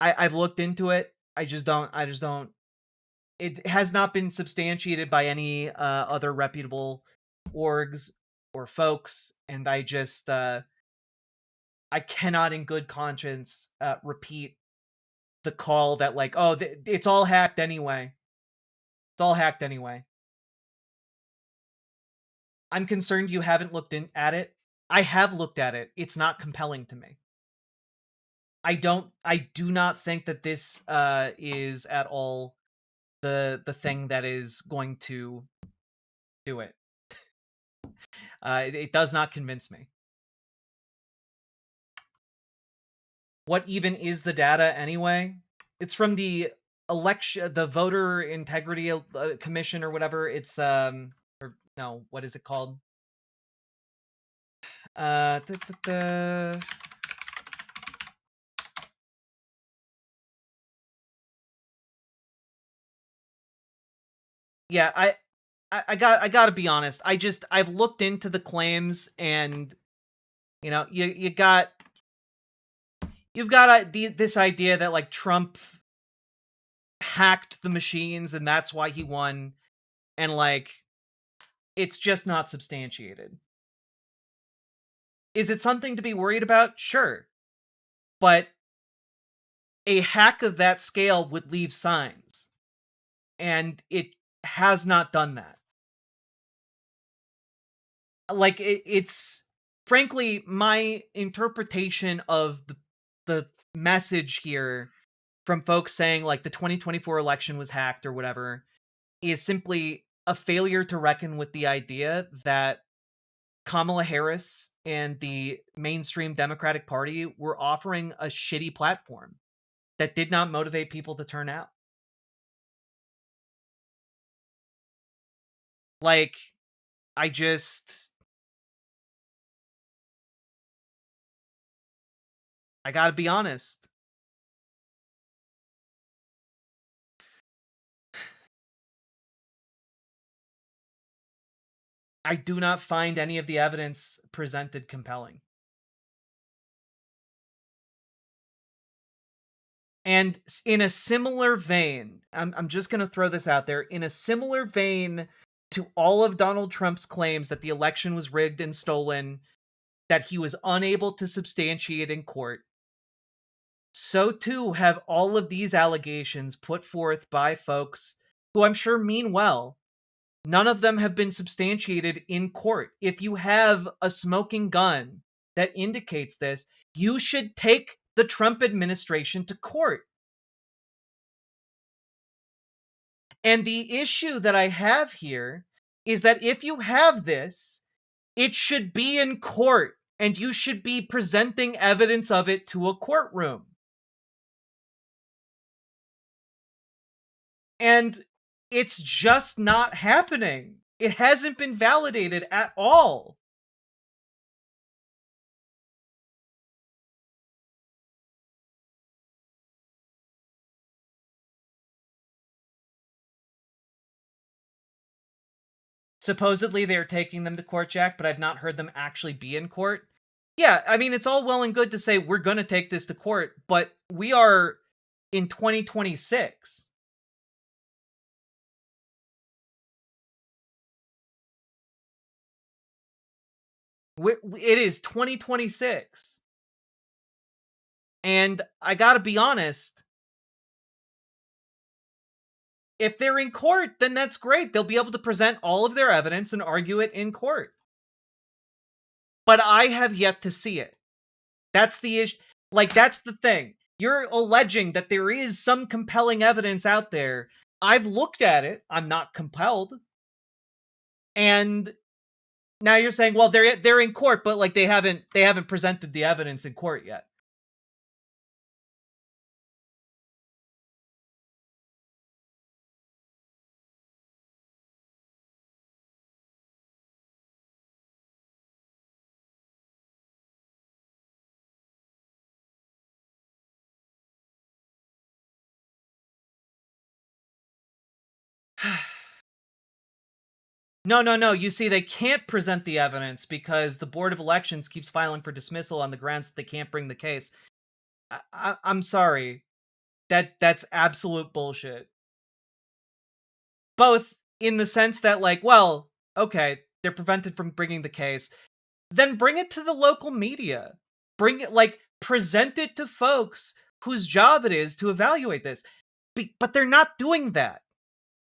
I've looked into it. I just don't. It has not been substantiated by any other reputable orgs or folks, and I cannot in good conscience repeat the call that it's all hacked anyway. It's all hacked anyway. I'm concerned you haven't looked at it. I have looked at it. It's not compelling to me. I do not think that this is at all the thing that is going to do it. It does not convince me. What even is the data anyway? It's from the voter integrity commission or whatever. It's what is it called? Yeah, I gotta be honest. I've looked into the claims, and you've got this idea that like Trump hacked the machines and that's why he won, and like it's just not substantiated. Is it something to be worried about? Sure. But a hack of that scale would leave signs, and it has not done that. Like, it's frankly my interpretation of the message here from folks saying like the 2024 election was hacked or whatever is simply a failure to reckon with the idea that Kamala Harris and the mainstream Democratic Party were offering a shitty platform that did not motivate people to turn out. Like, I gotta be honest. I do not find any of the evidence presented compelling. And in a similar vein, I'm just going to throw this out there, in a similar vein to all of Donald Trump's claims that the election was rigged and stolen, that he was unable to substantiate in court, so too have all of these allegations put forth by folks who I'm sure mean well. None of them have been substantiated in court. If you have a smoking gun that indicates this, you should take the Trump administration to court. And the issue that I have here is that if you have this, it should be in court, and you should be presenting evidence of it to a courtroom. And it's just not happening. It hasn't been validated at all. Supposedly they're taking them to court, Jack, but I've not heard them actually be in court. Yeah, I mean, it's all well and good to say we're going to take this to court, but we are in 2026. It is 2026. And I gotta be honest, if they're in court, then that's great. They'll be able to present all of their evidence and argue it in court. But I have yet to see it. That's the issue. Like, that's the thing. You're alleging that there is some compelling evidence out there. I've looked at it. I'm not compelled. And now you're saying, well, they're in court, but like they haven't presented the evidence in court yet. No. You see, they can't present the evidence because the Board of Elections keeps filing for dismissal on the grounds that they can't bring the case. I'm sorry. That's absolute bullshit. Both in the sense that, like, well, okay, they're prevented from bringing the case. Then bring it to the local media. Bring it, like, present it to folks whose job it is to evaluate this. But they're not doing that.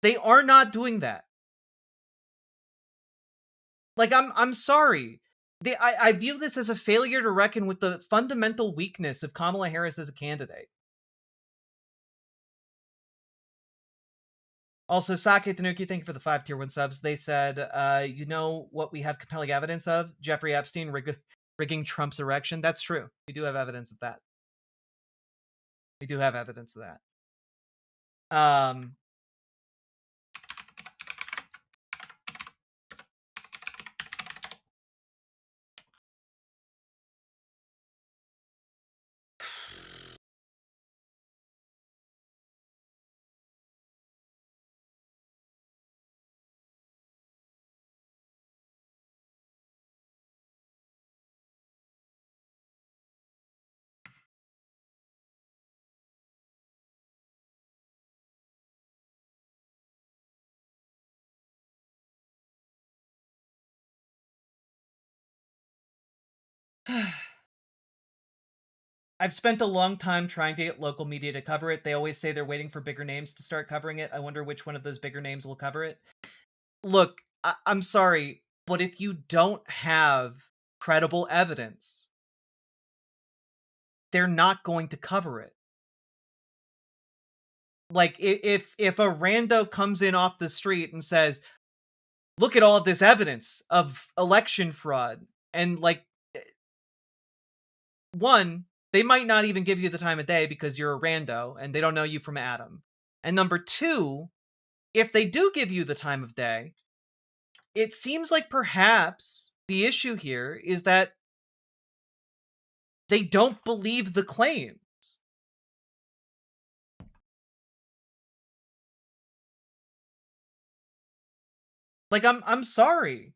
They are not doing that. Like, I'm sorry. I view this as a failure to reckon with the fundamental weakness of Kamala Harris as a candidate. Also, Sake Tanuki, thank you for the 5 tier 1 subs. They said, you know what we have compelling evidence of? Jeffrey Epstein rigging Trump's election. That's true. We do have evidence of that. We do have evidence of that. I've spent a long time trying to get local media to cover it. They always say they're waiting for bigger names to start covering it. I wonder which one of those bigger names will cover it. Look, I'm sorry, but if you don't have credible evidence, they're not going to cover it. Like, if a rando comes in off the street and says, look at all of this evidence of election fraud, and, like, one, they might not even give you the time of day because you're a rando and they don't know you from Adam. And number two, if they do give you the time of day, it seems like perhaps the issue here is that they don't believe the claims. Like, I'm sorry.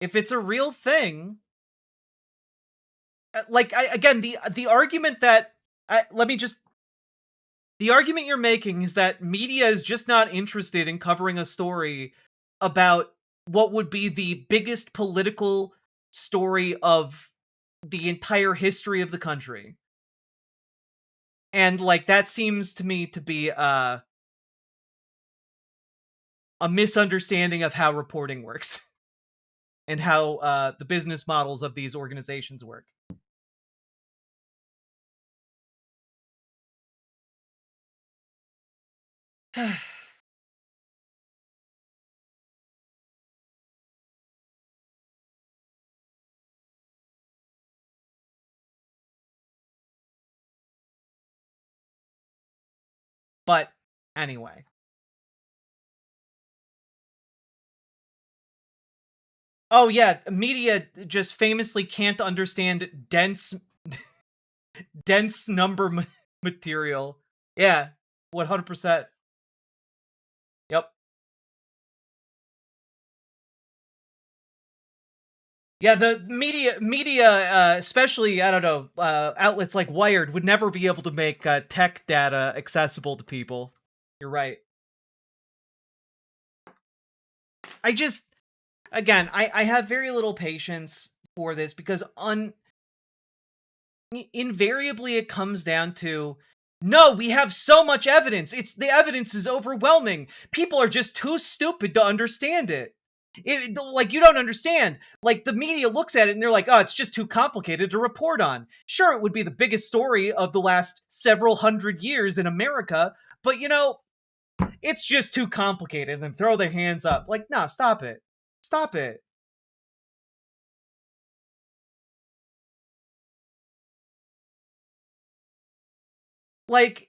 If it's a real thing, like, again, the argument that the argument you're making is that media is just not interested in covering a story about what would be the biggest political story of the entire history of the country. And, like, that seems to me to be a misunderstanding of how reporting works and how the business models of these organizations work. But anyway. Oh yeah, media just famously can't understand dense dense number material. Yeah, 100%. Yep. Yeah, the media, especially, I don't know, outlets like Wired would never be able to make tech data accessible to people. You're right. I just, again, I have very little patience for this because invariably it comes down to, no, we have so much evidence. The evidence is overwhelming. People are just too stupid to understand it. Like, you don't understand. Like, the media looks at it and they're like, oh, it's just too complicated to report on. Sure, it would be the biggest story of the last several hundred years in America, but, you know, it's just too complicated, and then throw their hands up. Like, nah, stop it. Stop it. Like,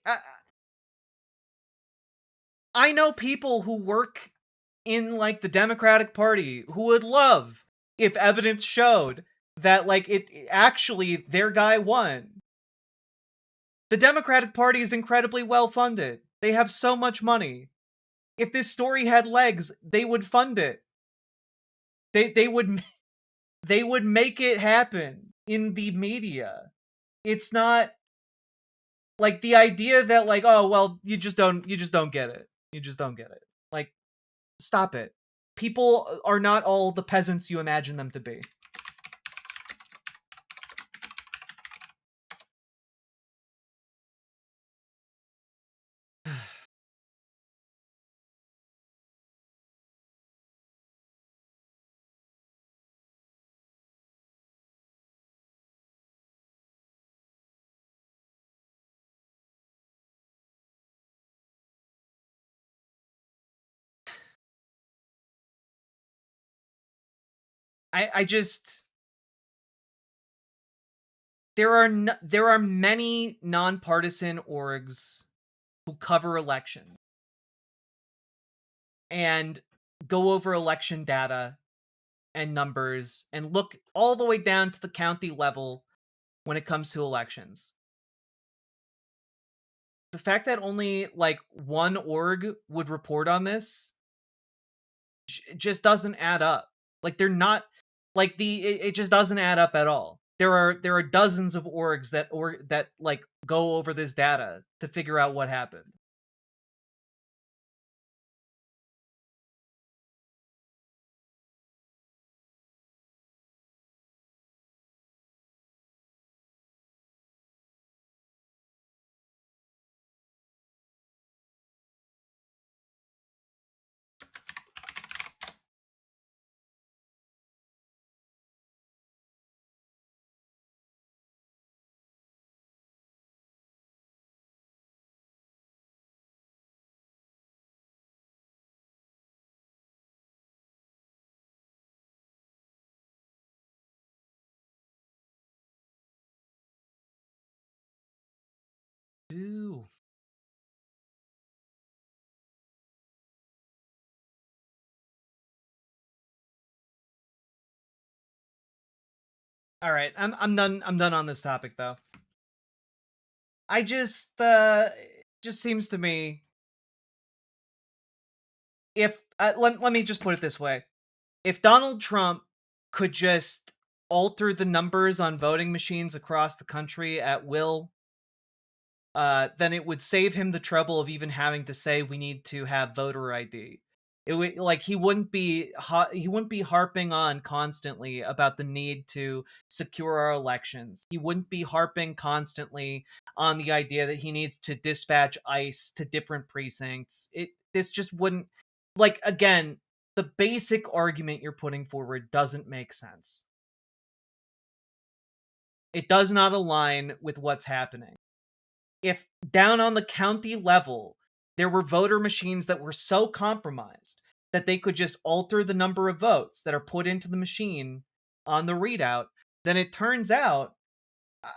I know people who work in, like, the Democratic Party who would love if evidence showed that, like, it actually, their guy won. The Democratic Party is incredibly well-funded. They have so much money. If this story had legs, they would fund it. They would they would make it happen in the media. It's not like the idea that, like, oh, well, you just don't get it. You just don't get it. Like, stop it. People are not all the peasants you imagine them to be. I just, there are many nonpartisan orgs who cover elections and go over election data and numbers and look all the way down to the county level when it comes to elections. The fact that only, like, one org would report on this just doesn't add up. Like, they're not, like, it just doesn't add up at all. There are dozens of orgs that like go over this data to figure out what happened. Ooh. All right, I'm done on this topic though. I just it just seems to me, if let me just put it this way. If Donald Trump could just alter the numbers on voting machines across the country at will, then it would save him the trouble of even having to say we need to have voter ID. It would like he wouldn't be harping on constantly about the need to secure our elections. He wouldn't be harping constantly on the idea that he needs to dispatch ICE to different precincts. This just wouldn't, like, again, the basic argument you're putting forward doesn't make sense. It does not align with what's happening. If down on the county level, there were voter machines that were so compromised that they could just alter the number of votes that are put into the machine on the readout, then it turns out,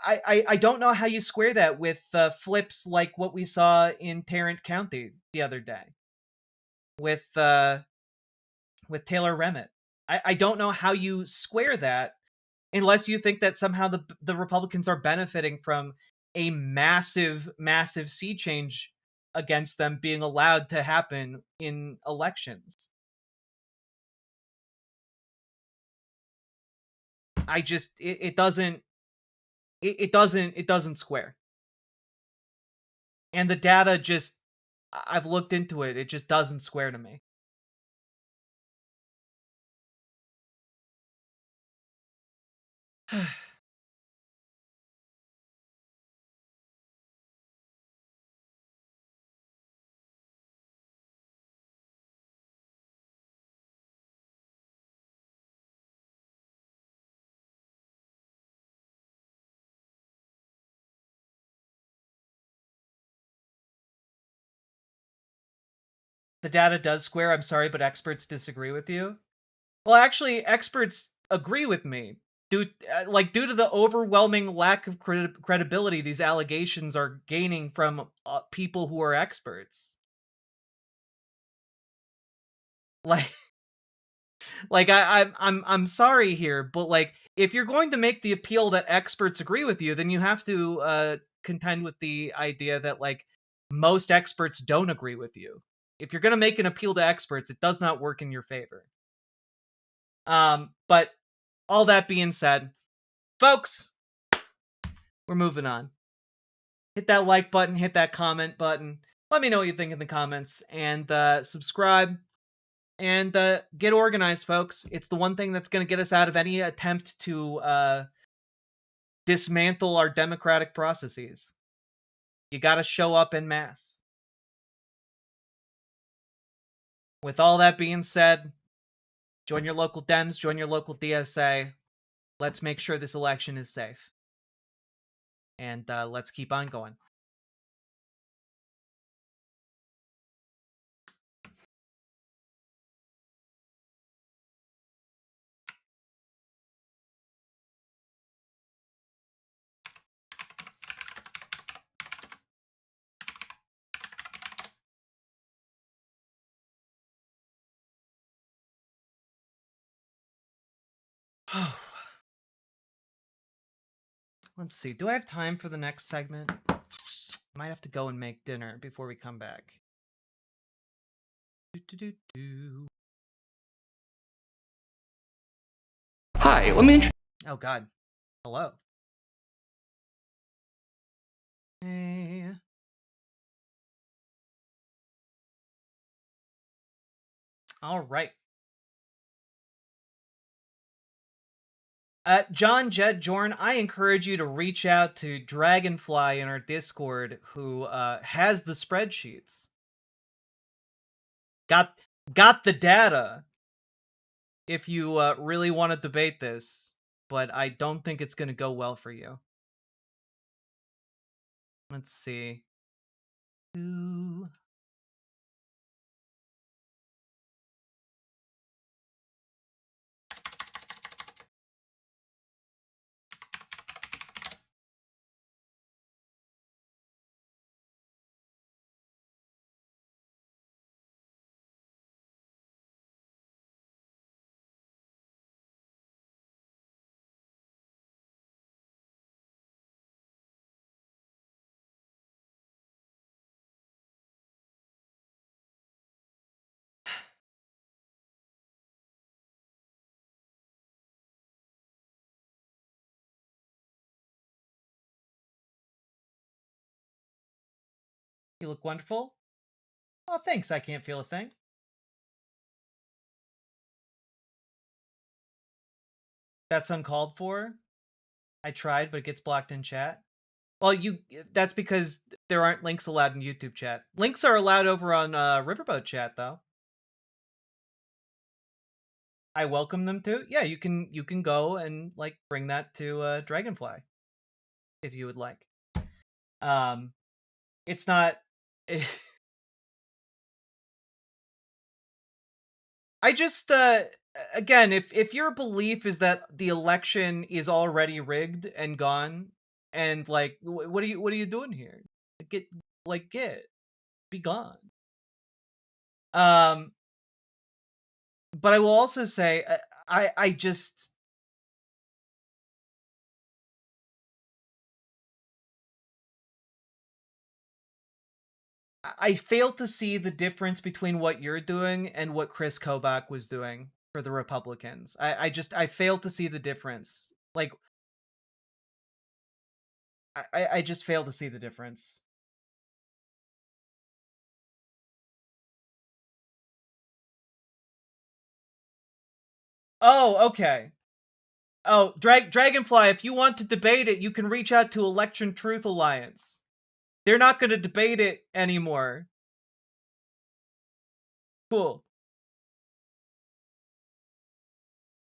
I don't know how you square that with flips like what we saw in Tarrant County the other day with Taylor Remmett. I don't know how you square that unless you think that somehow the Republicans are benefiting from a massive sea change against them being allowed to happen in elections. I just it doesn't square. And the data just, I've looked into it, it just doesn't square to me. The data does square, I'm sorry, but experts disagree with you. Well, actually, experts agree with me. Due to the overwhelming lack of credibility these allegations are gaining from people who are experts. I'm sorry here, but like, if you're going to make the appeal that experts agree with you, then you have to contend with the idea that like most experts don't agree with you. If you're going to make an appeal to experts, it does not work in your favor. But all that being said, folks, we're moving on. Hit that like button, hit that comment button. Let me know what you think in the comments, and subscribe. And get organized, folks. It's the one thing that's going to get us out of any attempt to dismantle our democratic processes. You got to show up en masse. With all that being said, join your local Dems, join your local DSA. Let's make sure this election is safe. And let's keep on going. Let's see. Do I have time for the next segment? I might have to go and make dinner before we come back. Hi, let me introduce. Oh, God. Hello. Hey. All right. John, Jed, Jorn, I encourage you to reach out to Dragonfly in our Discord, who has the spreadsheets. Got the data if you really want to debate this, but I don't think it's going to go well for you. Let's see. Ooh. You look wonderful. Oh, thanks. I can't feel a thing. That's uncalled for. I tried, but it gets blocked in chat. Well, that's because there aren't links allowed in YouTube chat. Links are allowed over on Riverboat chat, though. I welcome them to. Yeah, you can go and like bring that to Dragonfly if you would like. It's not. I just again, if your belief is that the election is already rigged and gone, and like, what are you doing here? Get be gone. But I will also say, I just. I fail to see the difference between what you're doing and what Chris Kobach was doing for the Republicans. I fail to see the difference. Like, I just fail to see the difference. Oh, okay. Oh, Dragonfly, if you want to debate it, you can reach out to Election Truth Alliance. They're not going to debate it anymore. Cool.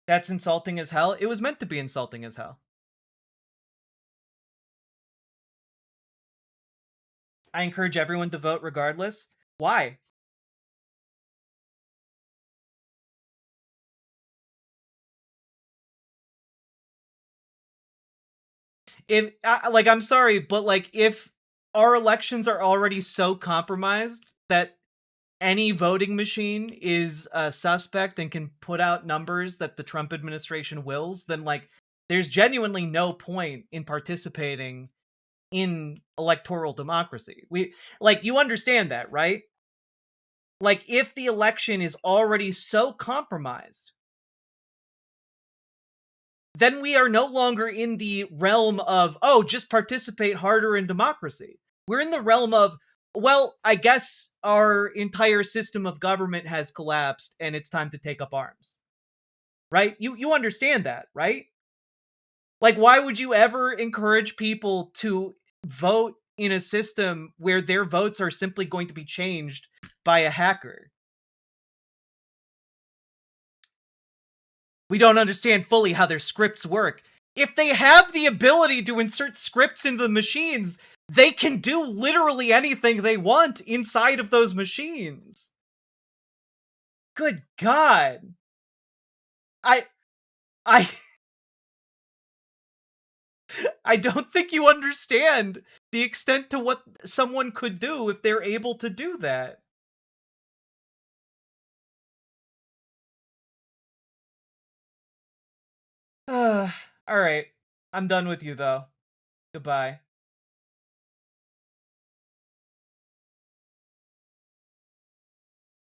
That's insulting as hell. It was meant to be insulting as hell. I encourage everyone to vote regardless. Why? If like, I'm sorry, but like, if our elections are already so compromised that any voting machine is a suspect and can put out numbers that the Trump administration wills, then like, there's genuinely no point in participating in electoral democracy. You understand that, right? Like, if the election is already so compromised, then we are no longer in the realm of, oh, just participate harder in democracy. We're in the realm of, well, I guess our entire system of government has collapsed and it's time to take up arms. Right? You understand that, right? Like, why would you ever encourage people to vote in a system where their votes are simply going to be changed by a hacker? We don't understand fully how their scripts work. If they have the ability to insert scripts into the machines, they can do literally anything they want inside of those machines. Good God. I don't think you understand the extent to what someone could do if they're able to do that. Alright. I'm done with you, though. Goodbye.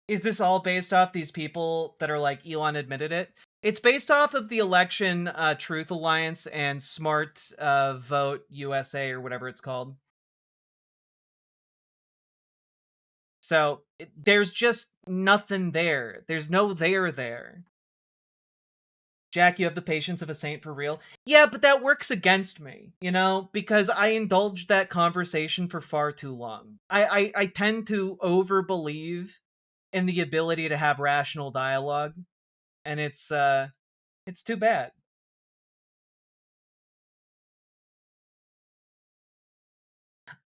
Is this all based off these people that are like, Elon admitted it? It's based off of the Election Truth Alliance and Smart Vote USA, or whatever it's called. So, there's just nothing there. There's no there. Jack, you have the patience of a saint for real. Yeah, but that works against me, you know, because I indulged that conversation for far too long. I tend to overbelieve in the ability to have rational dialogue, and it's too bad.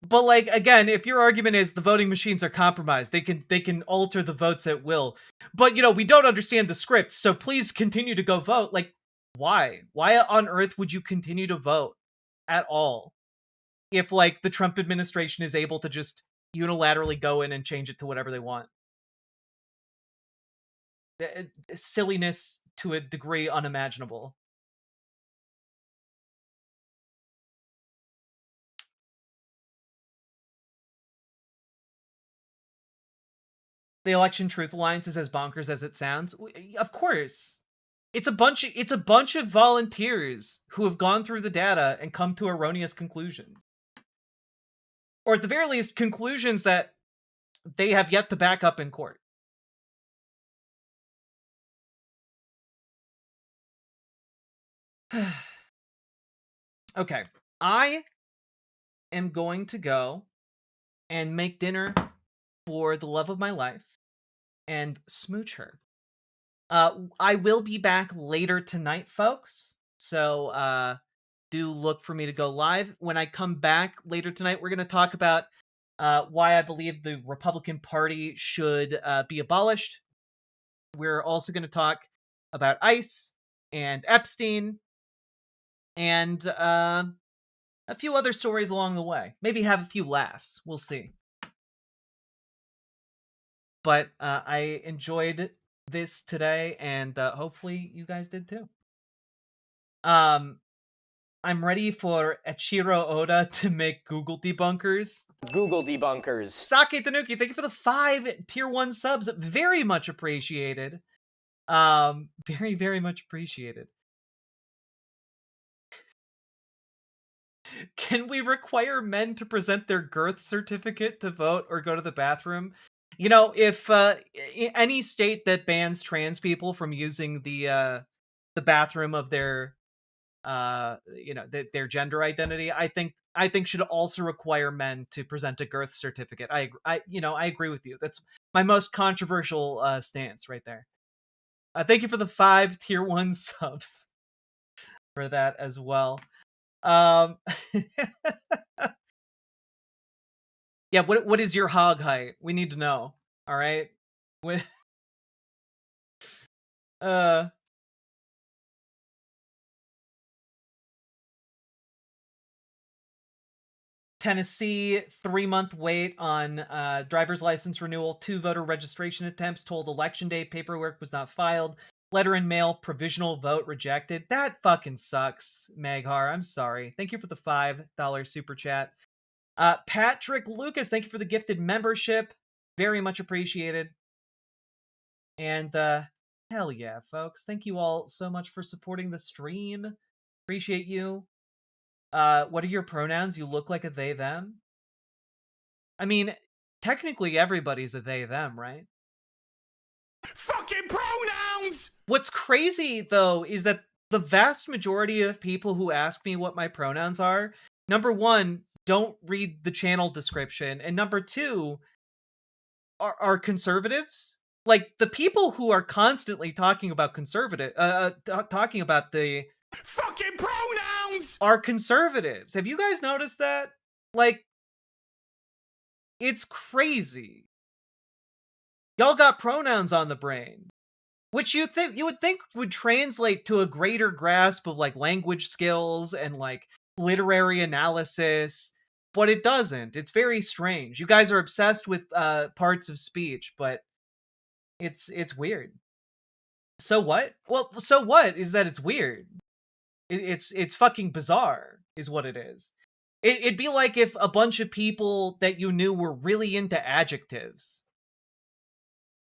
But like, again, if your argument is the voting machines are compromised, they can alter the votes at will. But, you know, we don't understand the script, so please continue to go vote. Like, why? Why on earth would you continue to vote at all if like the Trump administration is able to just unilaterally go in and change it to whatever they want? Silliness to a degree unimaginable. The Election Truth Alliance is as bonkers as it sounds. Of course. It's a bunch of volunteers who have gone through the data and come to erroneous conclusions. Or at the very least, conclusions that they have yet to back up in court. Okay, I am going to go and make dinner for the love of my life and smooch her. I will be back later tonight, folks. So do look for me to go live. When I come back later tonight, we're going to talk about why I believe the Republican Party should be abolished. We're also going to talk about ICE and Epstein and a few other stories along the way. Maybe have a few laughs. We'll see. But I enjoyed this today, and hopefully you guys did too. I'm ready for Echiro Oda to make Google debunkers. Google debunkers. Sake Tanuki, thank you for the 5 tier 1 subs. Very much appreciated. Very, very much appreciated. Can we require men to present their girth certificate to vote or go to the bathroom? You know, if any state that bans trans people from using the bathroom of their their gender identity, I think should also require men to present a girth certificate. I agree with you. That's my most controversial stance right there. Thank you for the 5 tier 1 subs for that as well. Yeah, what is your hog height? We need to know. All right. With Tennessee, 3-month wait on driver's license renewal, 2 voter registration attempts, told election day paperwork was not filed, letter in mail, provisional vote rejected. That fucking sucks, Maghar. I'm sorry. Thank you for the $5 super chat. Patrick Lucas, thank you for the gifted membership. Very much appreciated. And hell yeah, folks. Thank you all so much for supporting the stream. Appreciate you. What are your pronouns? You look like a they, them. I mean, technically everybody's a they, them, right? Fucking pronouns! What's crazy, though, is that the vast majority of people who ask me what my pronouns are, number one, don't read the channel description, and number two, are conservatives. Like, the people who are constantly talking about talking about the fucking pronouns are conservatives. Have you guys noticed that? Like, it's crazy. Y'all got pronouns on the brain, which you would think would translate to a greater grasp of like language skills and like literary analysis, but it doesn't. It's very strange. You guys are obsessed with parts of speech, but it's weird. So what? Well, so what is that it's weird? It's fucking bizarre, is what it is. It'd be like if a bunch of people that you knew were really into adjectives.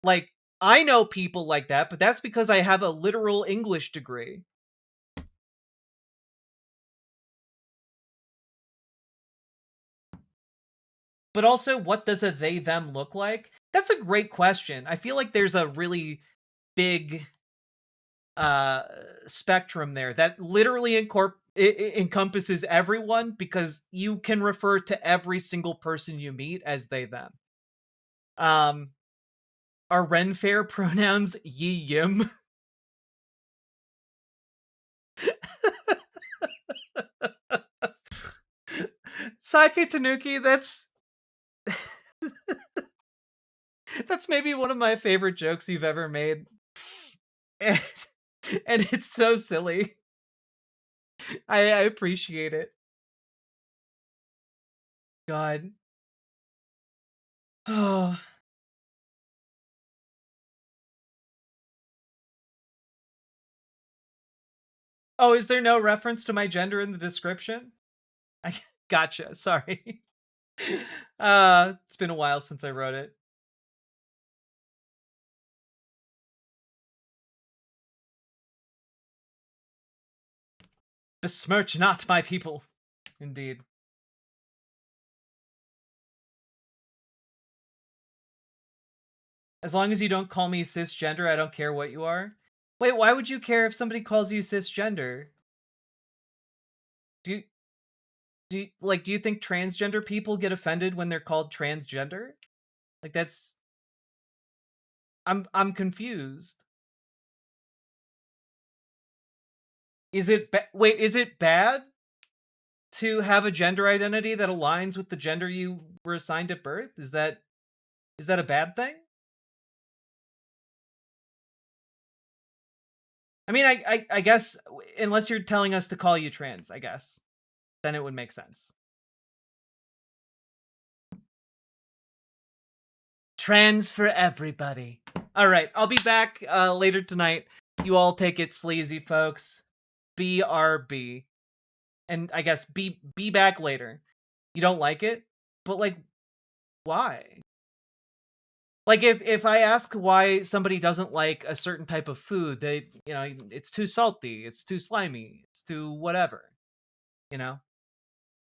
Like, I know people like that, but that's because I have a literal English degree. But also, what does a they, them look like? That's a great question. I feel like there's a really big spectrum there that literally encompasses everyone, because you can refer to every single person you meet as they, them. Are Ren Fair pronouns ye, yim? Sake Tanuki, that's maybe one of my favorite jokes you've ever made. And it's so silly. I appreciate it. God. Oh. Oh, is there no reference to my gender in the description? I gotcha. Sorry. It's been a while since I wrote it. Besmirch not my people. Indeed. As long as you don't call me cisgender, I don't care what you are. Wait, why would you care if somebody calls you cisgender? Do you think transgender people get offended when they're called transgender? Like that's I'm confused. Is it bad to have a gender identity that aligns with the gender you were assigned at birth? Is that a bad thing? I mean, I guess unless you're telling us to call you trans, I guess, then it would make sense. Trans for everybody. All right, I'll be back later tonight. You all take it sleazy, folks. BRB. And I guess be back later. You don't like it? But like, why? Like if I ask why somebody doesn't like a certain type of food, they, it's too salty, it's too slimy, it's too whatever,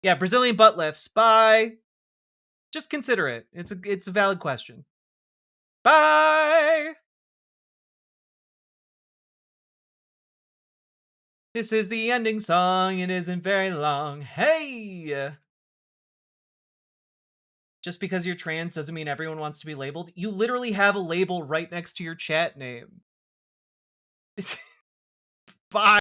Yeah, Brazilian butt lifts. Bye. Just consider it. It's a valid question. Bye. This is the ending song. It isn't very long. Hey! Just because you're trans doesn't mean everyone wants to be labeled. You literally have a label right next to your chat name. Bye.